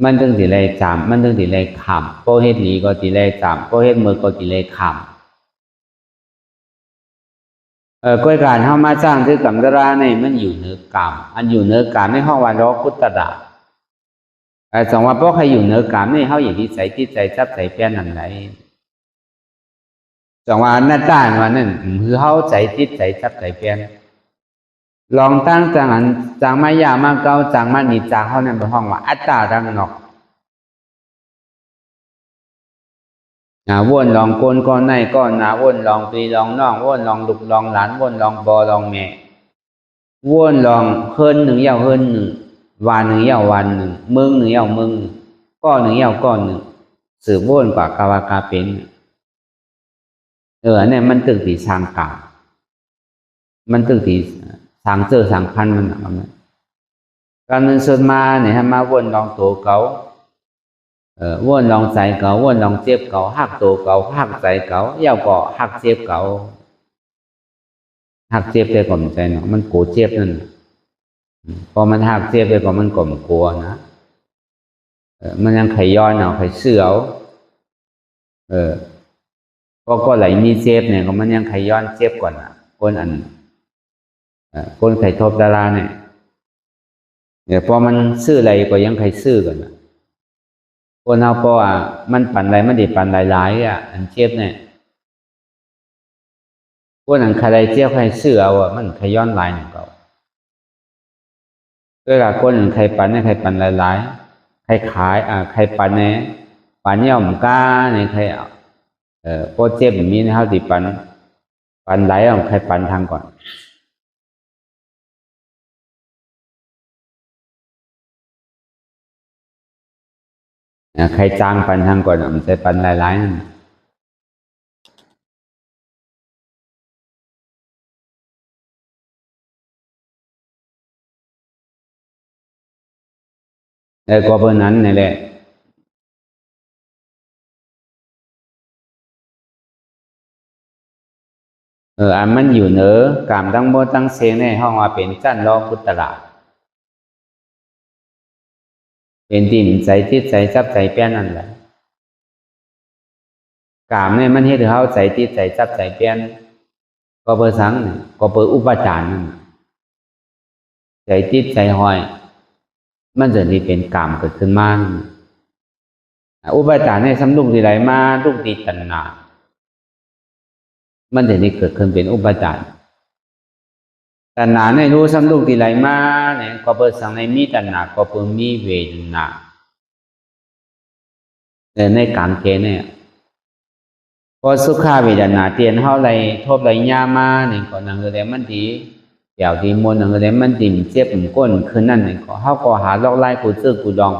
มันตึงตีไรจามมันตึงตีไรขำก็เฮ็ดหลีก็ตีไรจามก็เฮ็ดมือก็ตีไรขำก้อยการเข้ามาจ้างถือกรรมตราในมันอยู่เนื้อกรรมอันอยู่เนื้อกรรมในห้องวันรอพุทธดาสองว่าเพราะใครอยู่เนื้อกรรมนี่เขาอย่างที่ใจจับใจแป้นนั่นไหนสองว่าหน้าต้านว่านั่นคือเขาใจจับใจแป้นลองตั้งจังอันจางมายามาเก้าจางมาหนีจางเขานั่นเป็นห้องว่าอัตตาดังนอกวนลองโกนก้อนในก้อนนาวนลองปีลองน้องวนลองลุกลองหลานวนลองบอลองแม่วนลองเฮินหนึ่งยาวเฮินหนึ่งวานหนึ่งยาววานหนึ่งมึงหนึ่งยาวมึงก้อนหนึ่งยาวก้อนหนึ่งสืบวนกว่ากาวากาเป็นเนี่ยมันตึกตีสร้างกามันตึกตีสร้างเจอสร้างพันมันการเงินส่วนมาเนี่ยให้มาวนลองตัวเก่าวนลองใจเก่าวนลองเจ็บเก่าหักตัวเก่าหักใจเก่าเย้าก็หักเจ็บเก่าหักเจ็บได้ก่อมใจเนาะมันโกรธเจ็บนั่นพอมันหักเจ็บได้ก็มันก่อมกลัวนะมันยังไขย้อนเอาไขเสือก็ไหลมีเจ็บเนี่ยก็มันยังไขย้อนเจ็บก่อนอ่ะคนอันคนไขทบดาราเนี่ยพอมันซื่ออะไรก็ยังไขซื่อก่อนอ่ะคนเอาก็มันปั่นอะไรมันดีปั่นหลายๆอันเจ็บเนี่ย คนนั้นใครได้เจียวใครซื้อเอาอ่ะมันใครย้อนหลายหนึ่งเก่าเวลาคนนั้นใครปันเนี่ยใครปันหลายๆใครขายใครปันเนี่ยปันย่อมก้าเนี่ยใครโปรเจกต์แบบนี้นะครับที่ปันหลายของใครปันทางก่อนใครจ้างปันทางก่อนมันจะปันหลายๆนั่นแล้วก็เพราะนั้นนี่แหละอันมันอยู่เหนือกามตั้งโมตั้งเสียงในห้องว่าเป็นจันรอพุทธะเป็นดินใจจิตใจจับใจแป้นนั่นแหละกามเนี่ยมันเฮ็ดให้เฮาใจจิตใจจับใจแป้นก็เบอร์สังก็เบอร์อุปจารนั่นใจจิตใจห้อยมันจะนี่เป็นกามเกิดขึ้นมาอุปจารในสำลุกที่ไหลมาลูกติตัณหามันจะนี่เกิดขึ้นเป็นอุปจารตัณหาในรู้สำลุกที่ไหลมาเนี่ยก็เบอร์สังในมีตัณหาก็เบอร์มีเวทนาในการเกณฑ์เนี่ยพอสุขาเวทนาเตียนเฮาไรทบไรยามาเนี่ยก็นั่งเลยมันดีเดี๋ยวที่มนนั่งเลยมันดิ่มเจ็บก้นคืนนั่นเนี่ยก็เฮาก็หาลอกไล่กูเจอกูลอง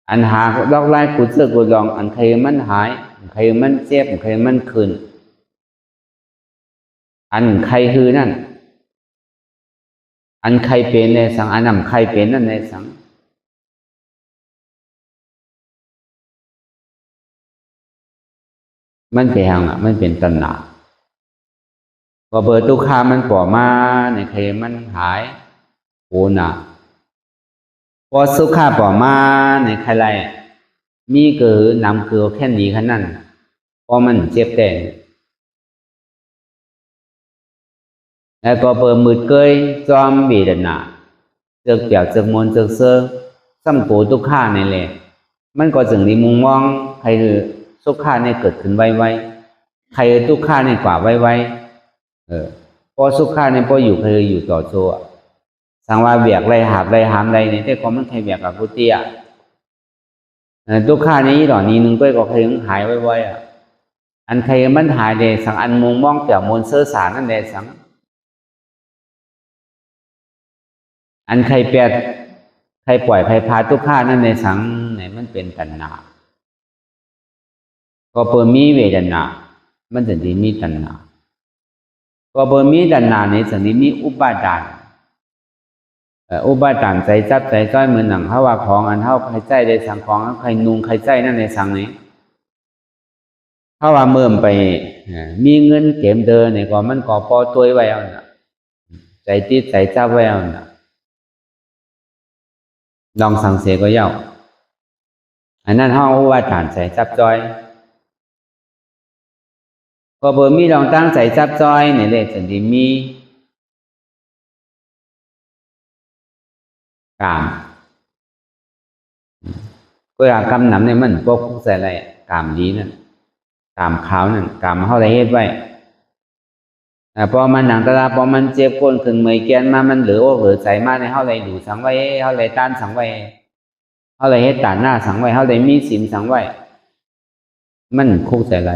อันหาลอกไล่กูเจอกูลองอันใครมันหายใครมันเจ็บใครมันคืนอันใครคือนั่นอันใครเป็นในสังอันนั้นใครเป็นนั่นในสังมันเป็นอย่างมันเป็นตัณหาพอเบอร์ตุคามันป่อมาในใครมันหายโหน่ะพอสุขาป่อมาในใครไรมีเกิดนำเกลือแค่นี้ขนาดนั้นพอมันเจ็บแต่แล้วก็เปิดมืดเกยจอมเวทนาเจือกเปียกเจือกมนเจือกเสื้อซ้ำโกตุกขาในแหละมันก็จึงดีมุงมองใครคือสุขาในเกิดขึ้นไวๆใครตุกขาในกว่าไวๆพอสุขาในพออยู่ใครอยู่ต่อโซ่สังว่าเบียกไรหาบไรหามไรเนี่ยแต่ก็มันใครเบียกกับพุทธิอ่ะตุกขานี้หล่อนี้นึงก็ใครหายไวๆอันใครมันหายเลยสังอันมุงมองเปียกมนเสื้อสารนั่นเลยสังอันใครเปียดใครปล่อยใครพาทุกข้านั่นในสังไหนมันเป็นตัณหาก็เปิดมีเวทนามันจะดีมีตัณหาก็เปิดมีตัณหาในสังนี้มีอุปาทานอุปาทานใจจับใจจ้อยเหมือนหนังเขาว่าของอันเท่าใครใจในสังของใครนุงใครใจนั่นในสังนี้เขาว่าเมื่อไปมีเงินเก็บเดินเนี่ยก็มันก็พอตัวไว้เอาใจติดใจจับไว้เอาลองสังเสก็เย้าอันนั้นห้องว่าฐานใจจับจอยพอเบอร์มีลองตั้งใจจับจอยเนี่ยเลยจะดีมีกามก็อยากกำหนำเนี่ยมันพวกใส่อะไรกามดีนั่นกามขาวนั่นกามเขาได้เฮ็ดไว้พอมันหนังตาพอมันเจ็บก้นขึ้นเมื่อยแกนมามันเหลือเหลือใจมากในเขาเลยดูสังไว้เขาเลยต้านสังไว้เขาเลยเฮ็ดตาหน้าสังไว้เขาเลยมีศีลสังไว้มันคุกใจอะไร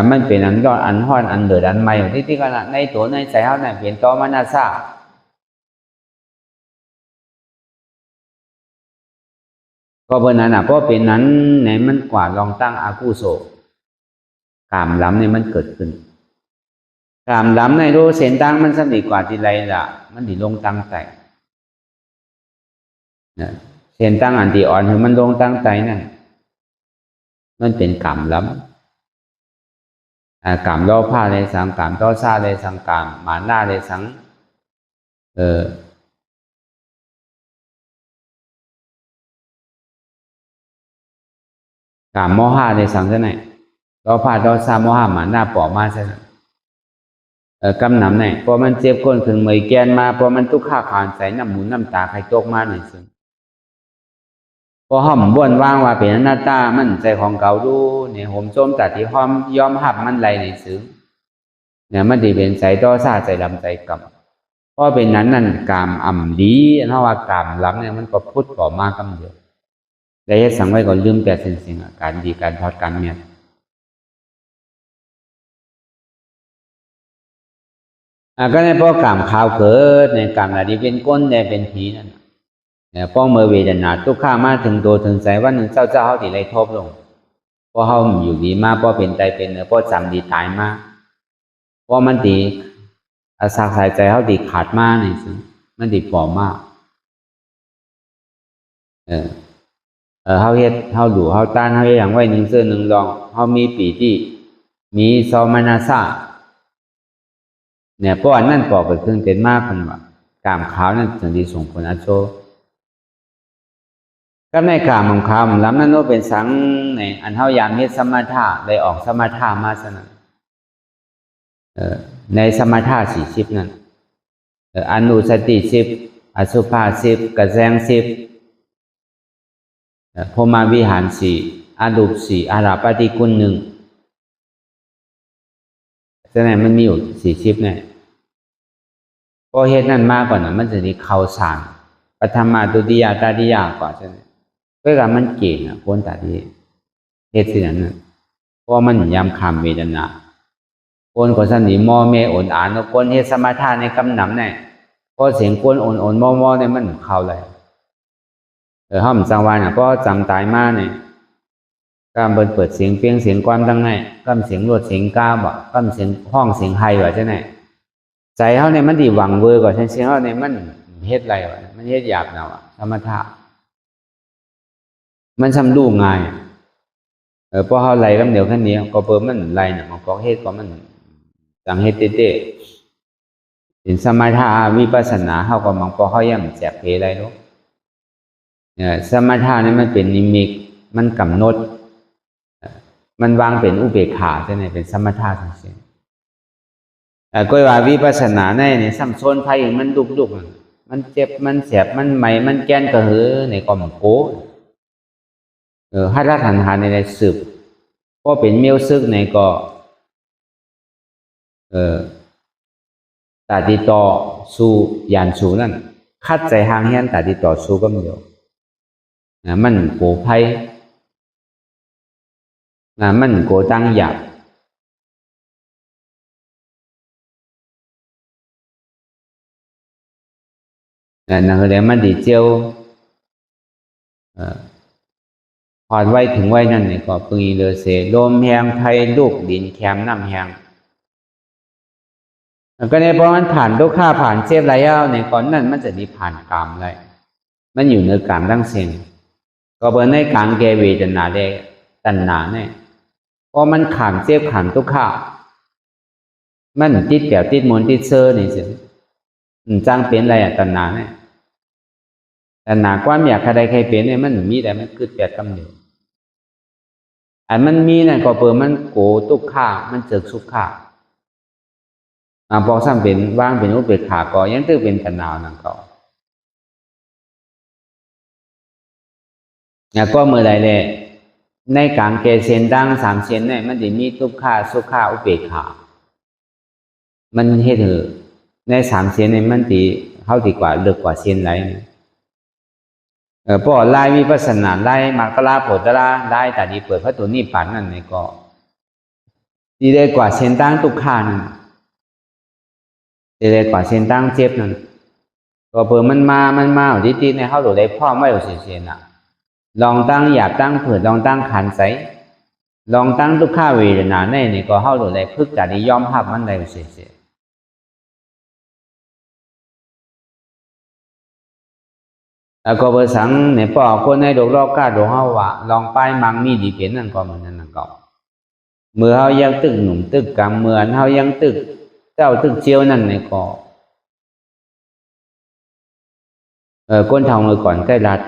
มันเป็นอันยอดอันห้อนอันเดือดอันใหม่ที่ขณะในตัวในใจเขาเนี่ยเปลี่ยนตัวมันน่าซาก็เพราะนั้นเพราะเป็นนั้นในมันกว่าลองตั้งอากุโสกามล้ำในมันเกิดขึ้นกามล้ำในรู้เส้นตั้งมันสนิทกว่าที่ไรล่ะมันดีลงตั้งใจเส้นตั้งอันที่อ่อนคือมันลงตั้งใจนั่นมันเป็นกามล้ำกามโลภะเลยสังกามโทสะเลยสังกามมานะเลยสังกามโมหะเลยสังเท่าไหร่โลภะโทสะโมหะมานะปล่อมาใช่ไหมกำหนำเนี่ยพอมันเจ็บก้นขึ้นเมื่อยแกนมาพอมันทุกข์ข้าขานใส่น้ำหมูน้ำตาใครตกมาหน่อยซึ่ง พอห้อมบ้วนว่างว่าเป็นอนัตตามันใจของเก่าดูเนี่ยผมโจมตัดที่ห้อมยอมหับมันไรในซึ้งเนี่ยมันดีเป็นใจต่อซาใจดำใจกำเพราะเป็นนั้นนั่นกามอ่ำดีเพราะว่ากามหลังเนี่ยมันก็พุทธก่อมากกำเดียวได้ให้สั่งไว้ก่อนลืมแต่สิ่งการดีการทอดการเมียก็ในพวกกามข่าวเกิดในกามอะไรที่เป็นก้นได้เป็นผีนั่นเนี่ยพอเมื่อเวทนาทุกข้ามาถึงตัวถึงใจว่าหนึ่งเจ้าเขาที่ไรทบลงเพราะเขาอยู่ดีมากเพราะเป็นใจเป็นเนื้อเพราะจำดีตายมากเพราะมันดีอาศักสายใจเขาดีขาดมากนี่สิมันดีปลอมมากเขาเฮ็ดเขาดูเขาต้านเขาอย่างไว้หนึ่งเสื้อหนึ่งรองเขามีปีที่มีซอมานาซาเนี่ยเพราะอันนั่นปอกไปครึ่งเป็นมากคนว่ากามขาวนั่นถึงดีส่งผลอาโชก็ในกามของขาวมันล้ำนั่นโน้เป็นสังในอันเท่ายามเฮ็ดสมาธิได้ออกสมาธิมาสนะในสมาธิ40นั่นอนุสติ10อสุภา10กระแสง10พรหมวิหาร4อารูป4อาราปฏิกุล1ฉะนั้นมันมีอยู่40เนี่ยพอเฮ็ดนั่นมากกว่านั้นมันจะได้เข้าฌานปฐมาตุติยตาติยกว่าฉะนั้นเพื่อการมันเก่งคนตาดีเฮ็ดสิ่งนั้นเพราะมันยามคำเวทนาคนก็สันนิมอเมอ่อนอ่านคนเฮ็ดสมาธิในกำหนำเนี่ยพอเสียงคนอ่อนมอเนี่ยมันเข้าเลยห้อมจังหวะน่ะเพราะจำตายมาเนี่ยการเปิดเสียงเปียงเสียงความดังไงกำเสียงรวดเสียงก้าวบ่กำเสียงห้องเสียงไฮว่าใช่ไหมใจเขาเนี่ยมันดีหวังเวอร์กว่าเสียงเขาเนี่ยมันเฮ็ดอะไรวะมันเฮ็ดหยาบเนาะสมถะมันทำดูง่ายพอเขาไล่กำเดียวแค่นี้ก็เปิดมันไล่น่ะมันก็เฮ็ดก็มันจังเฮ็ดเต้ๆเป็นสมถะวิปัสสนาเขาก็มันก็เขาย่ำแจกเพลอะไรลูกสมถะนี่มันเป็นนิมิตมันกำหนดมันวางเป็นอุเบกขาใช่ไหมเป็นสมถะทั้งสิ้นก็ว่าวิปัสสนาในซ้ำซ้อนภัยมันดุกมันเจ็บมันแสบมันไหมมันแก้นกระหือในกล่อมโก้ให้รัฐานในสืบก็เป็นเมียวซึกในก็ตาติต่อสู้ยานสู้นั่นคัดใจห่างเฮียนตาติต่อสู้ก็มีอยู่มันโกภัยมันโกตั้งหยาบนั่นคือเดี๋ยวมันดีเจียวพอดไว้ถึงไว้นั่นนี่ก็ปึงอีเลเสลมแหงไทยลูกดินแคมน้ำแหงก็ในพอมันผ่านทุกข้าผ่านเจ็บไรเอาในก่อนนั้นมันจะมีผ่านกรรมอะไรมันอยู่ในกรรมทั้งเสียงก็เปิดในกลางเกวีตัณหาได้ตัณหาเนี่ยพอมันขามเจ็บขามทุกข้ามันติดเปี่ยวติดมนติดเซอร์นี่สิจ้างเป็นอะไรตัณหาเนี่ยตัณหาความอยากใครใครเป็นเนี่ยมันมีแต่มันคือเปียดกำเนิดอันมันมีนั่นก็เปิดมันโกทุกข้ามันเจอสุขข้าพอสร้างเป็นว่างเป็นอุเบกขาก็ยังตื้อเป็นตัณหานั่นก็ก็เมื่อใดเลยในกลางเกเซนดัง3เซนเนี่ยมันจะมีทุกข้าสุขข้าอุเบกขามันเฮ็ดใน3เซนเนี่ยมันตีเข้าดีกว่าเลือกกว่าเซนไรพอไล่วิปัสสนาไล่มรรคลาโผฏราไล่แต่ดีเปิดพระตัวนิพพานนั่นเนี่ยก็ดีได้กว่าเซนดังทุกข้านั่นดีกว่าเส้นตั้งเจ็บนั่นก็เปิดมันมาที่ในเขาหลุดได้พ่อไม่เอาเสียนะลองตั้งหยาบตั้งเผื่อลองตั้งขันใสลองตั้งทุกข้าเวทนาในก็เขาหลุดได้พึกแต่นิยอมภาพมันได้เสียแล้วก็เปิดสังในป่อคนในดอกรอบก้าดอกเฮาว่าลองป้ายมังมีดีเป็นนั่นก็เหมือนนั่นก็เมื่อเขายังตึกหนุ่มตึกกลางเมื่อเขายังตึกเจ้าตึกเชียวนั่นในก็ก้นทองเลยก่อนใกล้รัด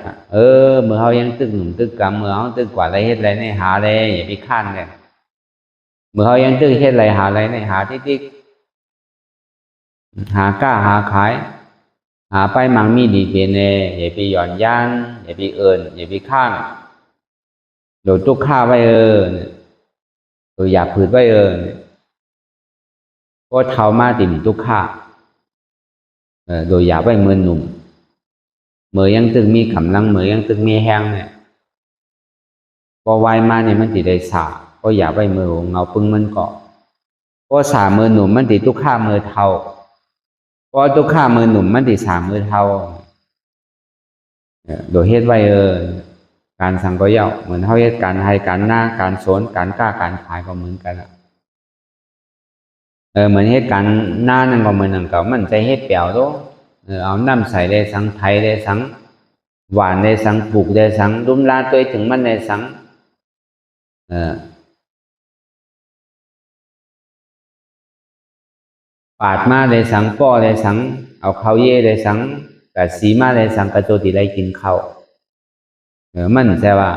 เมื่อเขายังตึกหนุ่มตึกกำเมื่อเขาตึกกว่าอะไรเฮ็ดอะไรในหาอะไรอย่าไปข้านเลยเมื่อเขายังตึกเฮ็ดอะไรหาอะไรในหาที่หากล้าหาขาย หาไปมังมีดีเป็นเนอย่าไปหย่อนย่านอย่าไปเอิญอย่าไปข้างโดยทุกข้าไว้โดยอยากผืดไว้ก็เท่ามาติดทุกข้าโดยอยากไว้เมื่อหนุ่มเมื่อยังตึงมีกำลังเมื่อยังตึงมีแห้งเนี่ยพอไวมาเนี่ยมันติดได้สาก็อยากไว้เมื่อเงาปึ้งมันเกาะก็สาเมื่อหนุ่มมันติดทุกข้าเมื่อเท่าก็ทุกข้าเมื่อหนุ่มมันติดสาเมื่อเท่าโดยเฮ็ดไว้การสั่งก็เย่าเหมือนเขาเฮ็ดการให้การหน้าการสนการกล้าการขายก็เหมือนกันละเหมือนเฮ็ดการหน้านั่นก็เหมือนนั่นก็มันใจเฮ็ดเปล่าโตเอาน้ำใส่ได้สังไทยได้สังหวานได้สังปลูกได้สังดุมลาตัวถึงมันได้สังปาดมาได้สังป้อได้สังเอาข้าวเย่ได้สังกับสีมาได้สังกระโจติได้กินข้าวมันแต่ว่า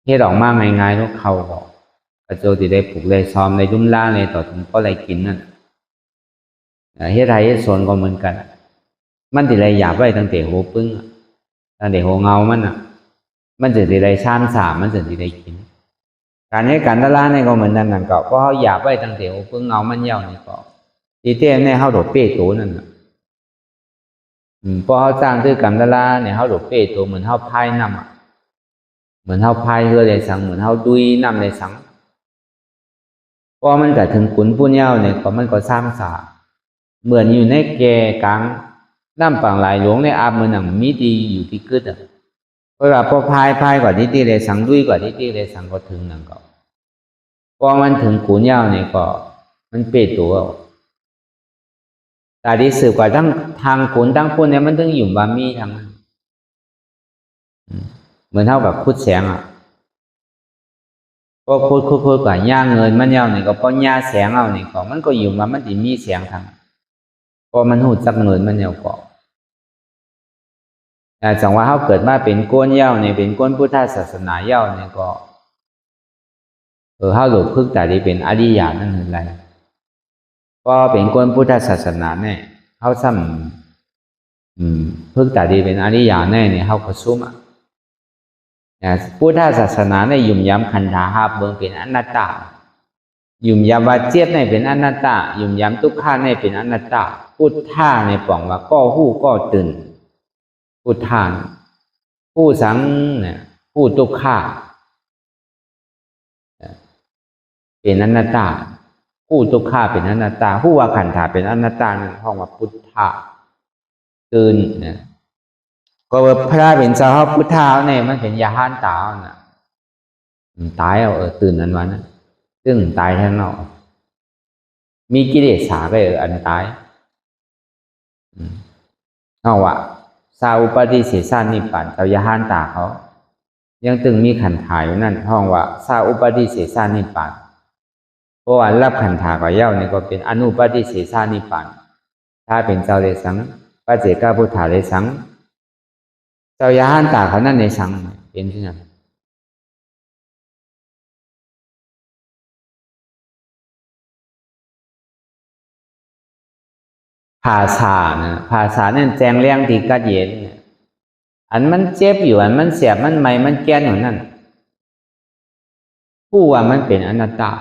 เฮ็ดออกมาง่ายๆลูกเขาก็กระโจติได้ปลูกได้ซ้อมได้ดุมลาได้ต่อถึงก็ได้กินนั่นเฮ็ดไทยเฮ็ดสวนก็เหมือนกันมันติได้หยาบไว้ตั้งแต่หัวปึ้งตั้งแต่หัวเงามันจะได้ชามสามมันจะได้กินการให้การตลาดในก็เหมือนนั่นก็เพราะเขาหยาบไว้ตั้งแต่หัวปึ้งเงามันเหี่ยวนี่ก็ที่เต้ในเขาโดดเป้ตัวนั่นพอเขาจ้างซื้อกำตลาดเนี่ยเขาโดดเป้ตัวเหมือนเขาพายน้ำเหมือนเขาพายเรือได้สังเหมือนเขาดุยน้ำได้สังพอมันก็ถึงขุนปุ้นเหี่ยวเนี่ยก็มันก็ซ้ำสาเหมือนอยู่ในแก่กลางน้ำปังไหลหลวงในอาบเหมือนหนังมีดีอยู่ที่กึศเพราะว่าพอพายกว่าที่ตีเลยสังดุยกว่าที่ตีเลยสังก็ถึงนั่นก็พอมันถึงขุนเหี่ยวเนี่ยก็มันเป้ตัวแต่ที่สืบกว่าทั้งทางขุนทั้งปุ้นเนี่ยมันต้องอยู่บามีทางนั้นเหมือนเท่ากับพุทธแสงก็พูดกว่าย่างเงินมันเหี่ยวเนี่ยก็เพราะย่าแสงเอาเนี่ยก็มันก็อยู่มามันจะมีแสงทางพอมันหูจักเงินมันเหี่ยวก็แต่จังว่าเขาเกิดมาเป็นก้นเหี่ยวเนี่ยเป็นก้นพุทธศาสนาเหี่ยวเนี่ยก็เขาหลุดพึกแต่ที่เป็นอริยะนั่นคืออะไรก็เป็นก้นพุทธศาสนาเนี่ยเขาซ้ำพึกแต่ที่เป็นอริยะเนี่ยเขาก็ซุ้มพุทธศาสนาเนี่ยยุ่มย้ำขันธาหาเบื้องเป็นอนัตตายุ่มย้ำว่าเจี๊ยบเนี่ยเป็นอนัตตายุ่มย้ำทุกข้าเนี่ยเป็นอนัตตาพุทธะในป่องว่าก็หู้ก็ตื่นพุทธะผู้สังเนี่ยผู้ทุกข้าเป็นอนัตตาผู้ทุกข้าเป็นอนัตตาผู้ว่าขันธาเป็นอนัตตานั่นห้องว่าพุทธะตื่นเนี่ยก็พระเป็นเจ้าพุทธะเนี่ยมันเป็นยาห้านตาน่ะตายเอาตื่นนั้นวันนั้นซึ่งตายทั้งนอกมีกิเลสสาไปอันตายเอาว่าซาอุปฏิเสสานิปันเจ้ายาห้านตาเขายังตึงมีขันธาอยู่นั่นห้องว่าซาอุปฏิเสสานิปันเพราะว่ารับขันธากับเย้านี่ก็เป็นอนุปฏิเสสานิปันถ้าเป็นเจ้าเลสังปัจเจกพุทธาเลสังเจ้ายาห้านตาเขานั่นในสังเป็นที่นั่นภาษาเนี่ยแจงเลี้ยงตีกัดเย็นเนี่ยอันมันเจ็บอยู่อันมันเสียบมันไหมมันแก้นอยู่นั่นผู้ว่ามันเป็นอนัตตา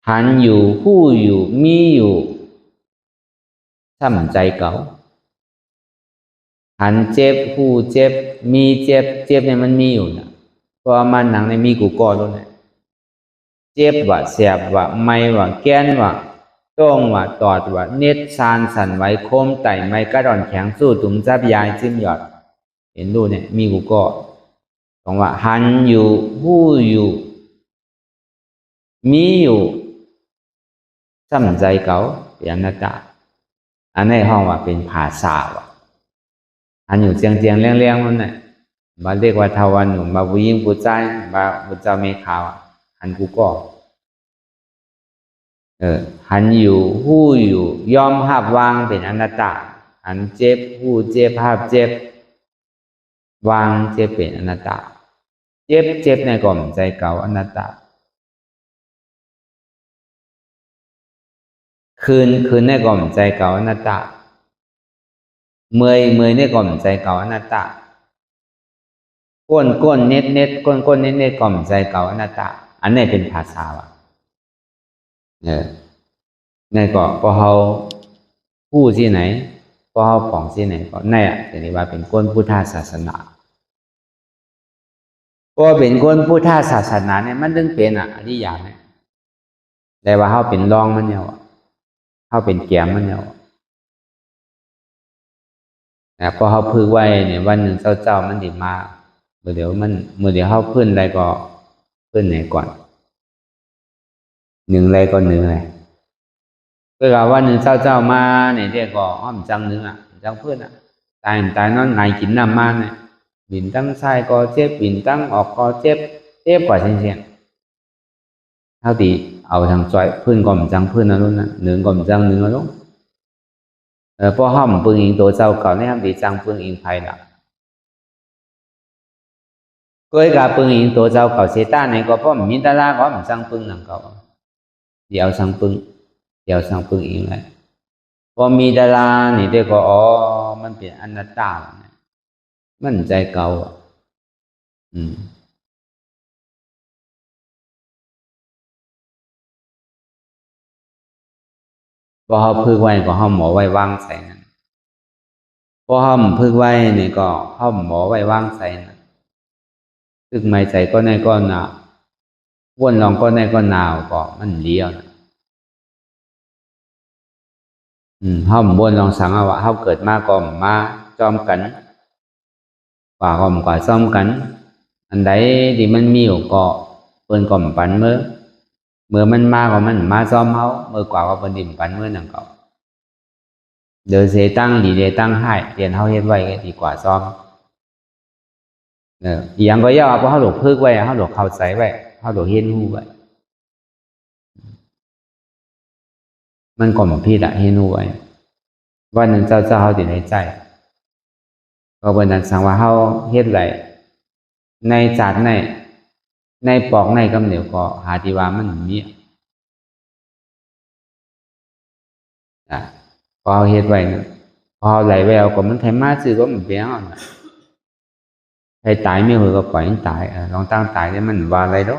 หันอยู่ผู้อยู่มีอยู่ถ้ามันใจเก่าหันเจ็บผู้เจ็บมีเจ็บเนี่ยมันมีอยู่นะเพราะมันหนังในมีกูก่อตัวเนี่ยเจ็บว่าเสียบว่าไม่ว่าแก้นว่าต้องว่าตอดว่าเน็ตซานสั่นไหวโคมไต่ไม่กระดอนแข็งสู้ถุงจับยายจิ้มหยอดเห็นดูเนี่ยมีกูก่อต้องว่าหันอยู่ผู้อยู่มีอยู่ซ้ำใจเก่าเป็นอนัตตาอันนี้ห้องว่าเป็นภาษาว่ะอันอยู่เจียงเลี้ยงมันเนี่ยมาเรียกว่าทวันหนุ่มมาผู้หญิงผู้ชายมาผู้เจ้าเมฆาวหันกูก็หันอยู่ผู้อยู่ยอมภาพวางเป็นอนัตตาหันเจ็บผู้เจ็บภาพเจ็บวางเจ็บเป็นอนัตตาเจ็บในกล่อมใจเก่าอนัตตา คืนในก่อมใจเก่าอนัตตาเมยในก่อมใจเก่าอนัตตาก้นเน็ดก้นเน็ดก่อมใจเก่าอนัตตาอันนี้เป็นภาษาวะในก็พอเขาพูดที่ไหนพอเขาผ่องที่ไหนก็ในจะเรียกว่าเป็นก้นพุทธศาสนาพอเป็นก้นพุทธศาสนาเนี่ยมันถึงเป็นอริยะเนี่ยแต่ว่าเขาเป็นรองมันเนี่ยเขาเป็นแกมมันเนี่ยแต่พอเขาพึกไว้เนี่ยวันหนึ่งเจ้ามันดีมาเมื่อเดี๋ยวเขาพื้นอะไรก็พื้นไหนก่อนหนึ่งอะไรก็หนึ่งอะไรก็กล่าวว่าหนึ่งเจ้ามาเนี่ยเรียกก็อ้อมจังหนึ่งจังพื้นตายนั่นไงกินน้ำมันเนี่ยบินตั้งไส้ก็เจ็บบินตั้งออกก็เจ็บกว่าเช่นเท่าที่เอาทางจอยพื้นก่อมจังพื้นนั่นนู่นนะหนึ่งก่อมจังหนึ่งนั่นนู่นพอห้อมปึงอิงตัวเจ้าเก่าเนี่ยทำดีจังปึงอิงไผ่ละก็ไอ้กาปึงอิงตัวเจ้าเก่าเสต้าเนี่ยก็เพราะมีตาลาก็มันจังปึงหนังเก่าเดี๋ยวจังปึงอิงเลยพอมีตาลาเนี่ยเด็กก็อ๋อมันเป็นอนัตตามันใจเก่าพอเขาพึกไว้ก็ห้อมหมอไว้วางใส่นั่นพอห้อมพึกไว้เนี่ยก็ห้อมหมอไว้วางใส่นั่นซึกไม่ใจก็ในก็หนาววนลองก็ในก็หนาวก็มันเลี้ยวห้อมวนลองสังว่าเขาเกิดมาก็มาจอมกันกว่าก็กว่าซ้อมกันอันใดที่มันมีอยู่ก็เปิ้นก็ปันเมื่อมันมาก็มันมาซ้อมเขาเมื่อกว่าก็เปิ้นดิ่มปันเมื่อนั่นก็เดินเสตั้งดีเดตั้งให้เรียนเขาเฮ็ดไว้ดีกว่าซ้อมอย่างก็ย่อเพราะเขาหลกพึกไว้เขาหลกเข้าใจไว้เขาหลกเห็นหูไว้มันก็มันพี่ละเห็นหูไว้วันหนึ่งเจ้าเขาติดในใจก็วันนั้นสังว่าเขาเฮ็ดไรในจัดในปอกในกำเหนียวก็หาที่ว่ามันมีพอเขาเฮ็ดไว้นะพอไหลแววก็มันไทยมาซื้อก็มันเปรี้ยวนะใครตายไม่เหรอก็ปล่อยมันตายลองตั้งตายได้มันว่าอะไรđó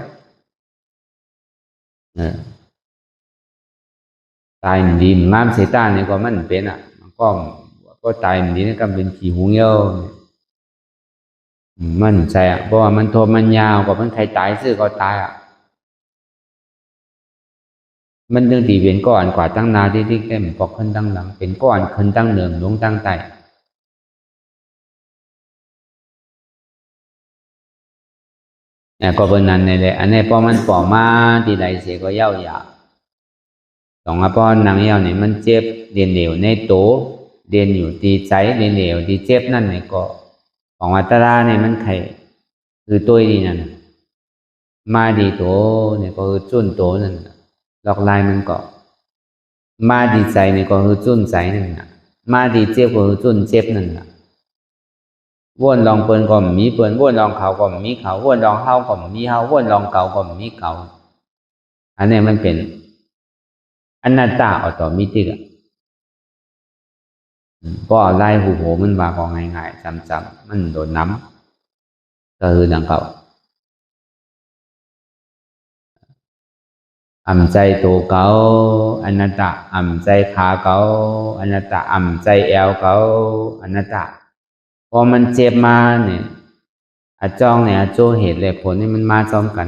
ตายดีงามเสียตาเนี่ยก็มันเป็นก็ตายดีนี่ก็เป็นขี้หูเงี้ยวมันใช่เพราะว่ามันโทมันยาวกว่ามันใครตายซื้อก็ตายมันจึงตีเป็นก้อนกว่าตั้งนาที่แก้มปอกขึ้นตั้งหลังเป็นก้อนขึ้นตั้งเหนือลงตั้งใต้ก็เป็นนั้นในเลยอันนี้พอมันปอกมาที่ใดเสียก็เย้าหยาสองพอนางเย้าเนี่ยมันเจ็บเรียนเหลวในโตเรียนอยู่ตีใจเรียนเหลวตีเจ็บนั่นเนี่ยก็ของอัตราเนี่ยมันไข่คือตัวดีนั่นมาดีโตเนี่ยก็คือจุ้นโตนั่นหลอกลายมันก็มาดีใจเนี่ยก็คือจุ้นใจนั่นนะมาดีเจ็บก็คือจุ้นเจ็บนั่นนะวนลองเปิ้นก็มีเปิ้นวนลองเขาก็มีเขาวนลองเฮาก็มีเฮาวนลองเก่าก็มีเก่าอันนี้มันเป็นอนัตตาออโตเมติกก็ไล่หูโหมันว่าก็ง่ายๆจำๆมันโดนน้ำก็คือดังเก่าอ่ำใจตัวเก่าอนัตตาอ่ำใจขาเก่าอนัตตาอ่ำใจแอวเก่าอนัตตาพอมันเจ็บมาเนี่ยอาจองเนี่ยโจเหตุและผลนี่มันมาซ้อมกัน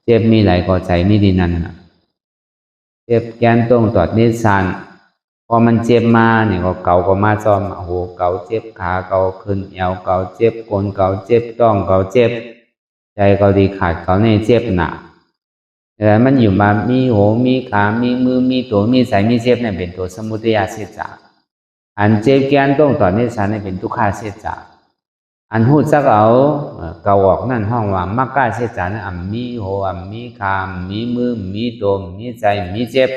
เจ็บมีหลายก่อใจไม่ดีนั่นเจ็บแกนตรงตอดนิสานพอมันเจ็บมาเนี่ยก็เก่าก็มาซ้อมโหเก่าเจ็บขาเก่าขึ้นแอวเก่าเจ็บก้นเก่าเจ็บต้องเก่าเจ็บใจเก่าดีขาดเก่าในเจ็บหนักแต่มันอยู่มามีโหมีขามีมือมีตัวมีสายมีเจ็บเนี่ยเป็นตัวสมุทัยเสียจากอันเจ็บแกนตรงตอดนิสานเนี่ยเป็นทุกขาเสียจากอันหูจักเอาเก่าออกนั่นห้องว่ามักกะเสียจากนั่นมีโหมีขามีมือมีตัวมีใจมีเจ็บ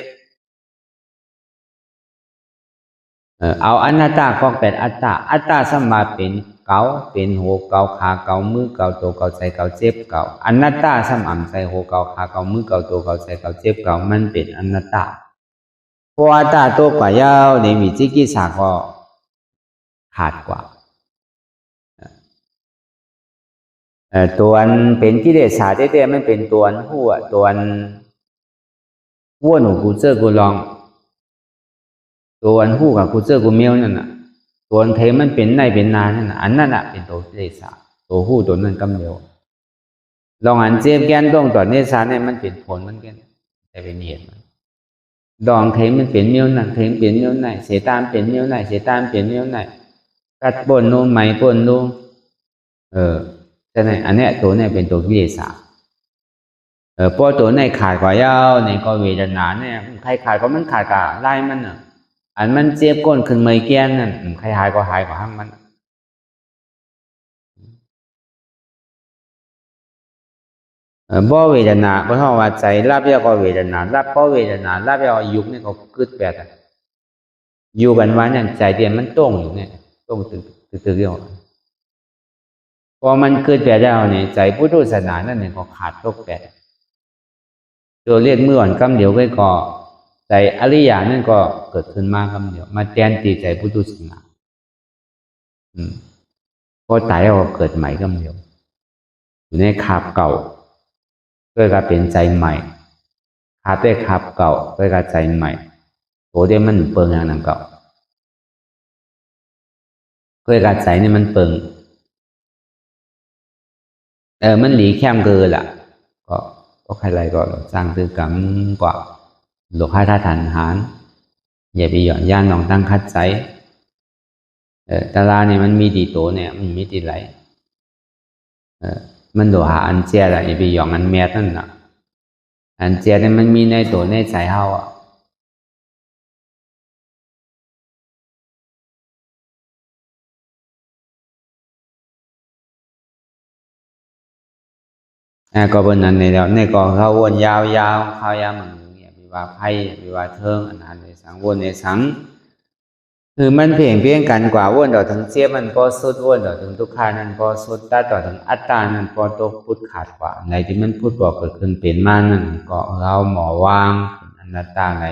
เอาอนัตตาก็เป็นอัตตาอัตตาสมาเป็นเกาเป็นหัวเกาขาเกามือเกาตัวเกาใจเกาเจ็บเกาอนัตตาสมอ่ำใจหัวเกาขาเกามือเกาตัวเกาใจเกาเจ็บเกามันเป็นอนัตตาเพราะอัตตาตัวกว่ายาวในมีจิกิสาก็ขาดกว่าตัวเป็นกิเลสาเต้ๆมันเป็นตัวหัวตัววัวหนูกูเจอกูลองตัวหู้กับกูเจอกูเมียวนั่นน่ะตัวเทมันเป็นในเป็นนานนั่นน่ะอันนั้นน่ะเป็นตัวกิเลสาตัวหู้ตัวนั้นกำเดียวลองอันเจ็บแก่นต้องต่อเนสาเนี่ยมันเป็นผลมันแก่นแต่เป็นเหตุมันดองเทมันเป็นเมียวนั่นเทมเป็นเมียวไหนเสตามเป็นเมียวไหนเสตามเป็นเมียวไหนกัดปนนู่นไหมปนนู่นแต่ในอันเนี้ยตัวเนี่ยเป็นตัวกิเลสาพอตัวในขาดกว่ายาวในก็เวทนาเนี่ยใครขาดก็มันขาดกะไล่มันน่ะอันมันเจ็บก้นขึ้นไม่แก่นนั่นใครหายก็หายกว่าห้างมันบ่เวทนาเพราะว่าใจรับยาก็เวทนารับก็เวทนารับยายุกนี่ก็กึดแบบอยู่กันวันนั้นใจเดียนมันต้งอยู่เนี่ยต้งตึกๆอยู่พอมันเกิดแบบแล้วเนี่ยใจพุทธศาสนานั่นเนี่ยก็ขาดตกแบบตัวเรียกเมื่อวันกำเดียวก็ใจอริยานั่นก็เกิดขึ้นมากำเดียวมาแทนที่ใจพุทธศาสนาพอตายแล้วก็เกิดใหม่กำเดียวอยู่ในขาบเก่าก็กลายเป็นใจใหม่ขาบได้ขาบเก่าก็กลายใจใหม่โตได้มันเปิงอย่างนั้นเก่าก็กลายใจนี่มันเปิงมันหลีแค้มเกินล่ะก็ใครไรก็สร้างตือกรรมกว่าหลวงพ่อท่าฐานหารอย่าไปหย่อนย่านลองตั้งคัดใจตาลาเนี่ยมันมีดีโตเนี่ยมันมีดีไหลมันโดหาอันเจียละอย่าไปหย่อนอันแมทนั่นน่ะอันเจียเนี่ยมันมีในตัวในใจเฮาก็บนนั้นในแล้วในก็เขาวนยาวเขายาวเหมือนเนี่ยมีว่าไพ่มีว่าเทิงอันนั้นในสังวนในสังคือมันเพียงกันกว่าวนต่อถึงเจียมันพอสุดวนต่อถึงทุกขานั้นพอสุดต่อถึงอัตตานั้นพอตกพุทธขาดกว่าในที่มันพูดบอกเกิดขึ้นเป็นมานั่นก็เราหมอวางอนัตตาไหน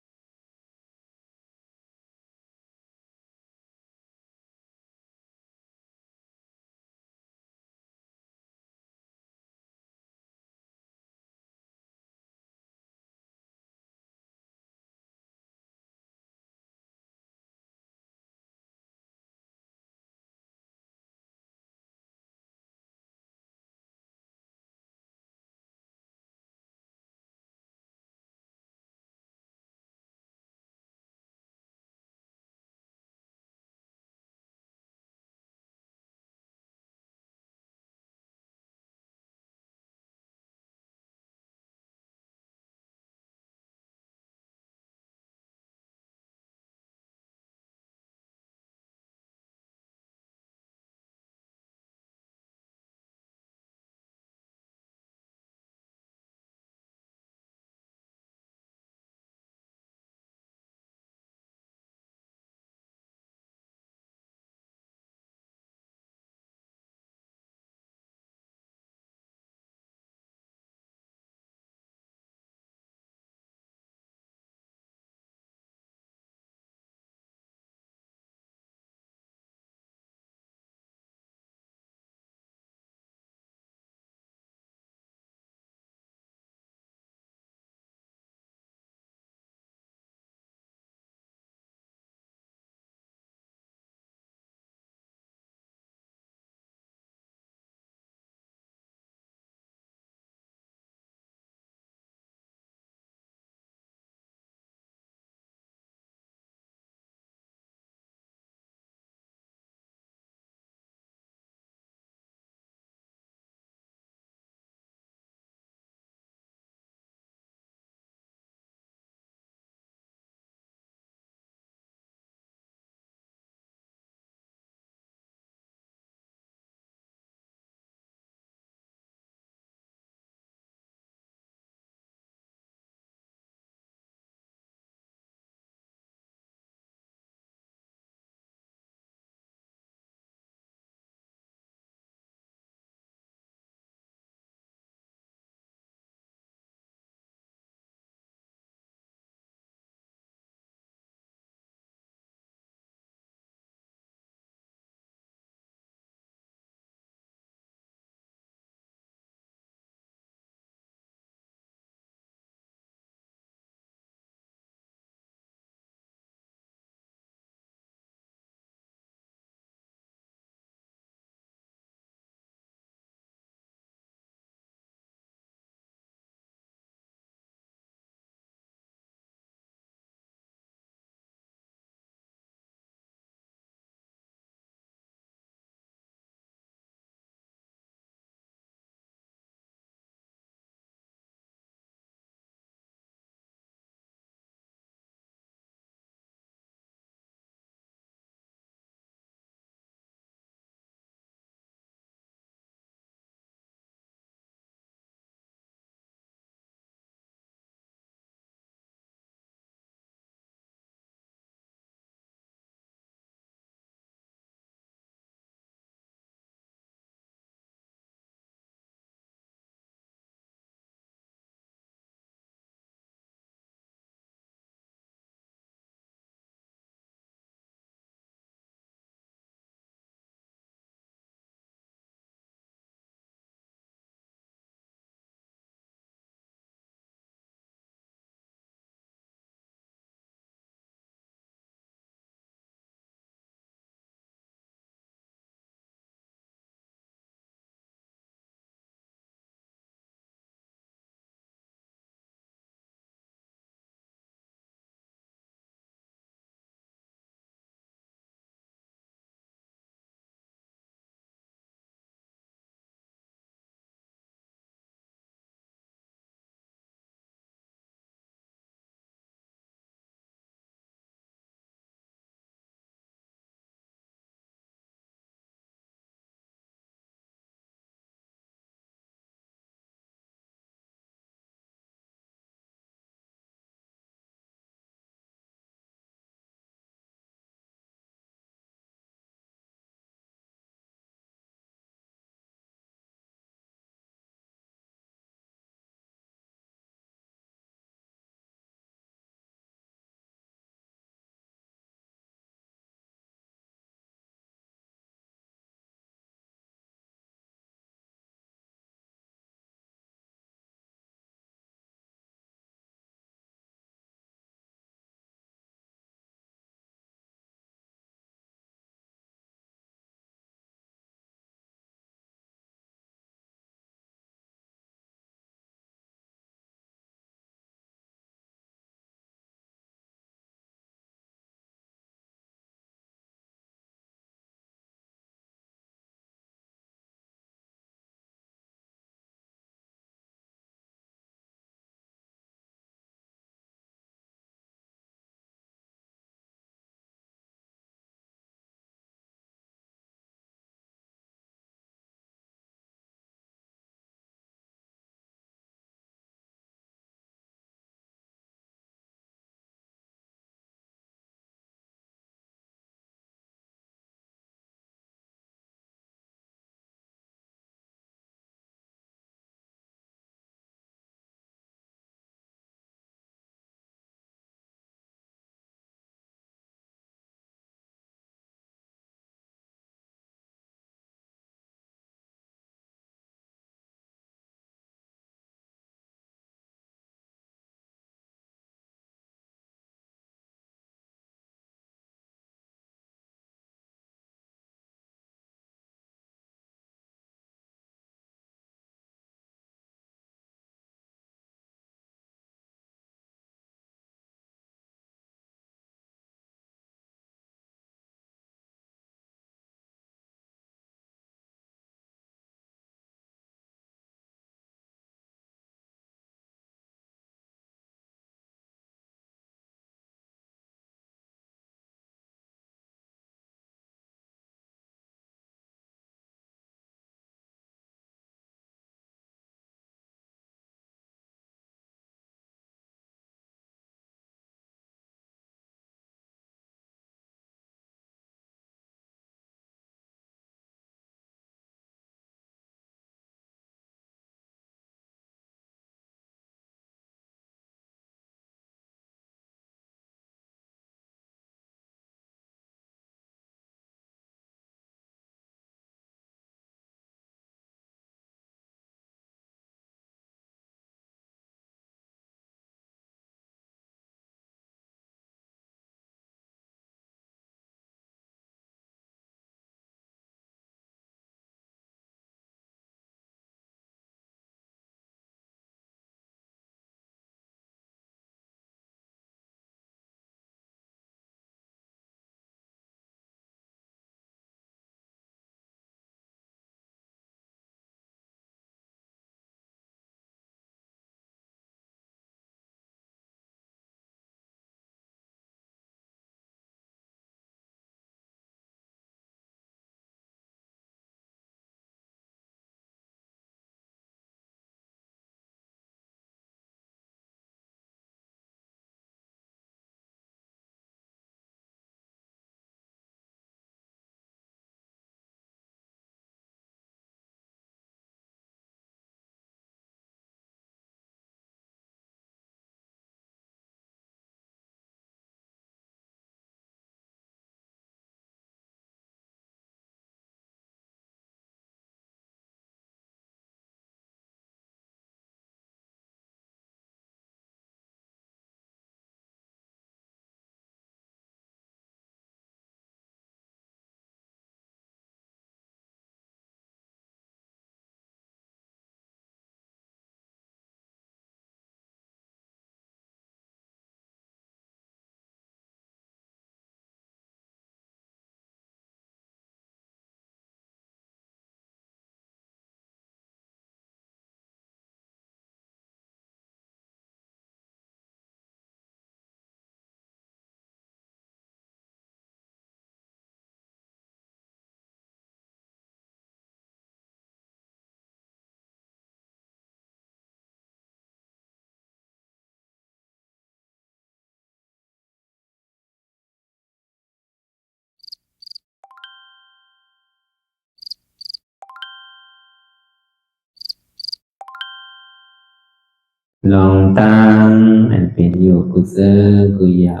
ลองตั้งอันเป็นอยู่กุเซอกุยา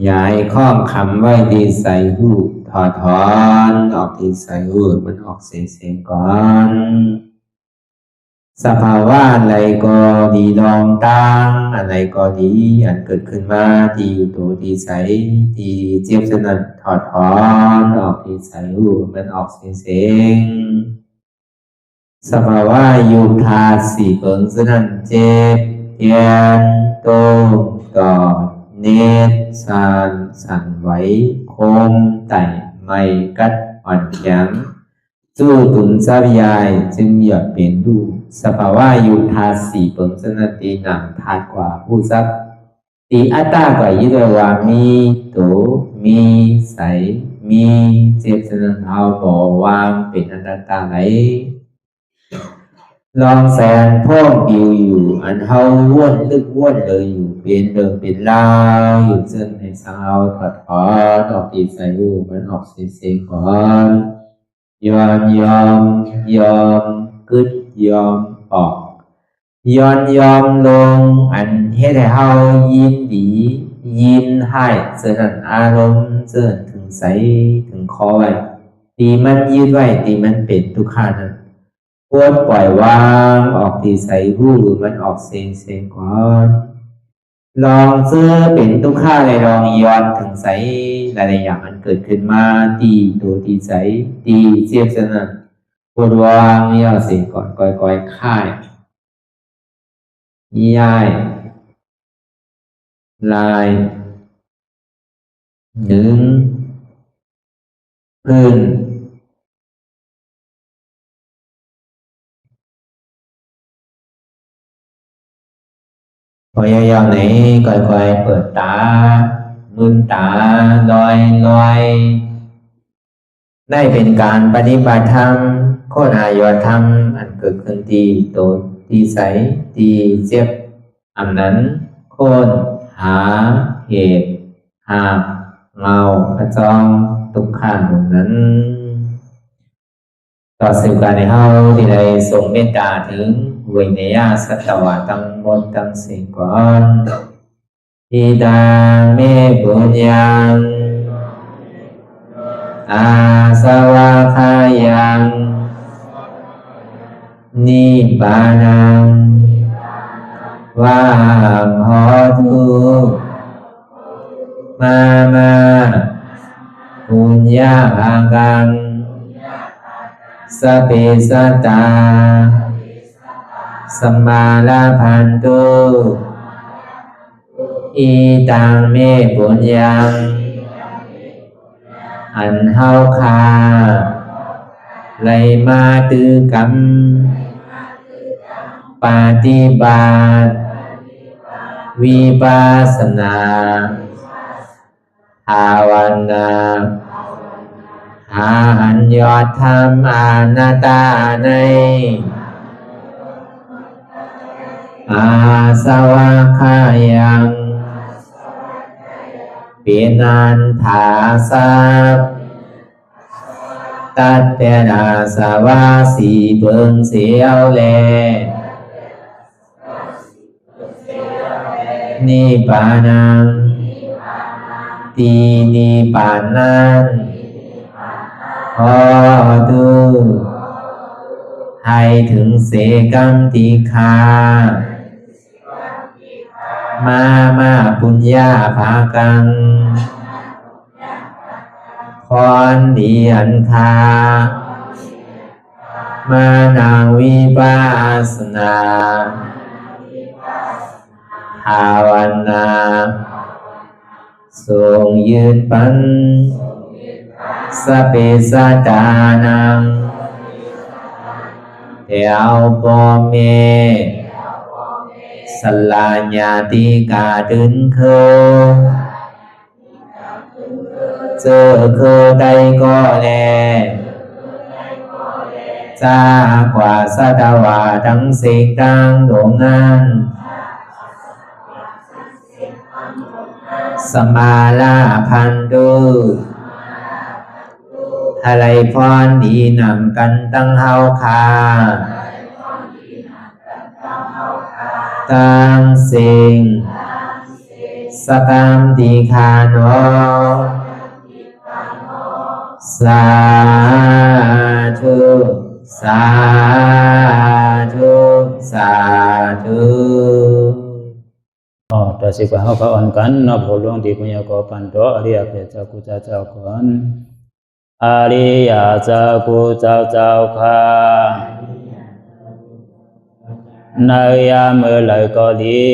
ย้ายข้องคำไว้ที่ใส่หูถอดถอนออกที่ใส่หูมันออกเสียงก่อนสภาวะอะไรก็ดีลองตั้งอะไรก็ดีอันเกิดขึ้นมาที่อยู่ตัวที่ใส่ที่เจี๊ยบสนั่นถอดถอนออกที่ใส่หูมันออกเสียงสภาวะยุทธาสีเปิงสนั่นเจ็บเทียนโตกอดเนตสั่นไหวโคมไต่ไม่กัดอ่อนแข็งสู้ตุนทรัพยายจึงอยากเป็นดูสภาวะยุทธาสีเปิงสนั่นตีหนังทาดกว่าผู้ทรัพย์ตีอัตตากว่ายึดว่ามีโตมีใสมีเจ็บสนั่นเอาบ่วางเป็นอนัตตาไหลลองแสนพ่องปิวอยู่อันเฮาว่นลึกว่นเลยอยู่เป็นเดิมเป็นลาวอยู่ซึ่งในสาวถอดถอนออกตีใส่หูมันออกเสียงก่อนยอมกึดยอมออกยอมลงอันเฮ็ดให้เฮายินดียินให้เสื่อมอารมณ์เสื่อมถึงใสถึงคอไว้ตีมันยืดไว้ตีมันเป็นทุกขานั้นปวดปล่อยวางออกที่ใส่หูมันออกเสียงก่อนลองเสื้อเป็นทุกข้าเลยลองย้อนถึงใสหลายๆอย่างมันเกิดขึ้นมาตีตัวตีใสตีเจียบสนั่นปวดวางย่อเสียงก่อนก่อยค่ายย้ายลายหนึ่งพื้นพยายามไหนก่อยเปิดตามืนตาลอยได้เป็นการปฏิบัติธรรมโคตรอายธรรมอันเกิดขึ้นที่โตที่ใสที่เจ็บอันนั้นโคนหาเหตุหาเงาพระจองทุกขันนั้นต่อสืบการในเฮาที่ได้ส่งเมตตาถึงวิเนยสัตวะทั้งหมดทั้งสิ้นก่อนอิดาเมปุญญังอาสวะคายังนิบานังวาหอตุมาปุญญากังสเปสตาสัมมาลาพันตุอีตังเมปุญญังอันเฮาคาไลมาตือกรรมปฏิบัติวิปัสสนาภาวนาหาอันยอดธรรมอนัตตาในอาสวะคายังเป็นอันถาสัพตัดเตนาสวะสีเปิงเสียวแลนิพพานังตีนิพพานังขอดูให้ถึงเสกัมติคามาปุญญาภากังพรดีอันคามานาวิปัสสนาภาวนาทรงยืนปันสเปสตานังเดียวปอเมสลาญาติกาดึงเคเจอเคได้ก็แลจากว่าสัตวาทั้งสิ่งทั้งดวงนั้นสมาลาพันตุอะไรพรดีนำกันตั้งเฮาคา ตังสิงสกัมติคาโนสาธุสาธุสาธุ ต่อสิกว่าเขาก็อ่อนกันนับหัวหลวงที่ปุญญาโกปันโตอริยเพียเจ้ากูเจ้าก่อนอริยเจ้ากูเจ้าข้าในยามเมื่อไหร่ก็ดี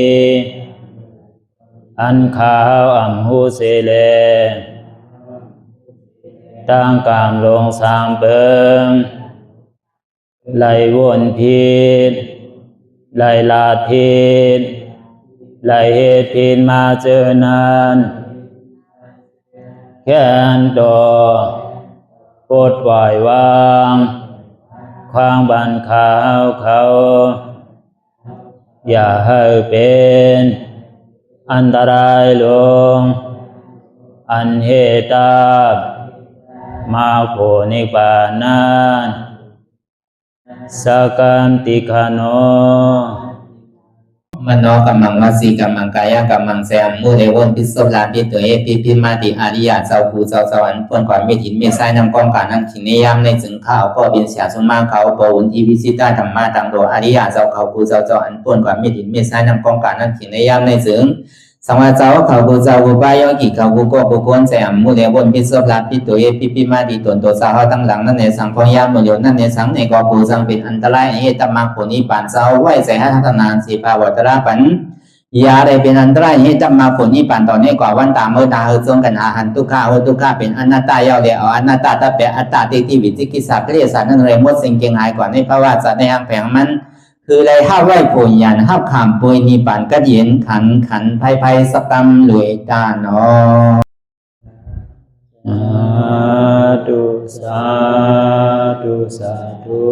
อันข้าวอ่ำหูเสเลตั้งกามลงสามเปิงไหลวนพิษไหลลาดพิษไหลเหตุพิษมาเจอนานแค้นดอกปดปล่อยวางความบันขาวเขาอย่าให้เป็นอันตรายลงอันเหตุตามาโผนิปานันสกัมติคโนมโนกัมมังวสีกัมมังกายกัมมังแสมมุเรวนพิศลาปิตัวเอพิมาติอาริยะเจ้าภูเจ้าสวรรค์พ้นความเมตินเมสายนำกองการนั้นขินนิยามในจึงข้าวก็บินเสียสมาเขาปวุนทีวิสิตาธรรมะตังโดอาริยะเจ้าเขาภูเจ้าสวรรค์พ้นความเมตินเมสายนำกองการนั้นขินนิยามในจึงสังวาเจ้าเขาภูเจ้าภูปายกิเขาภูก็ภูคนแสมมุเรวนพิศลาปิตัวเอพิมาติตนตัวสาวตั้งหลังนั่นในสังพยามโยนั่นในสังในกอภูสังเป็นอันตรายเหตุมรรคผลนิพพานเจ้าไหวใส่ให้ทัศนานสีภาวตระปันยาได้เป็นอันตรายให้จำมาผลนิพพานตอนนี้กว่าวันตามเมื่อตาเฮจงกันอาหันทุกข้าทุกข้าเป็นอนัตตาเยาวเดียวอนัตตาถ้าเป็นอัตตาที่วิจิกิสาเกลียสารนั่นเลยหมดสิ่งเก่งหายกว่าในภาวะสัตว์ในอังแผงมันคือเลยห้าไหวผลยันห้าขามปุยนิพพานก็เย็นขันภัยสกัมรวยตาเนาะสาธุสาธุ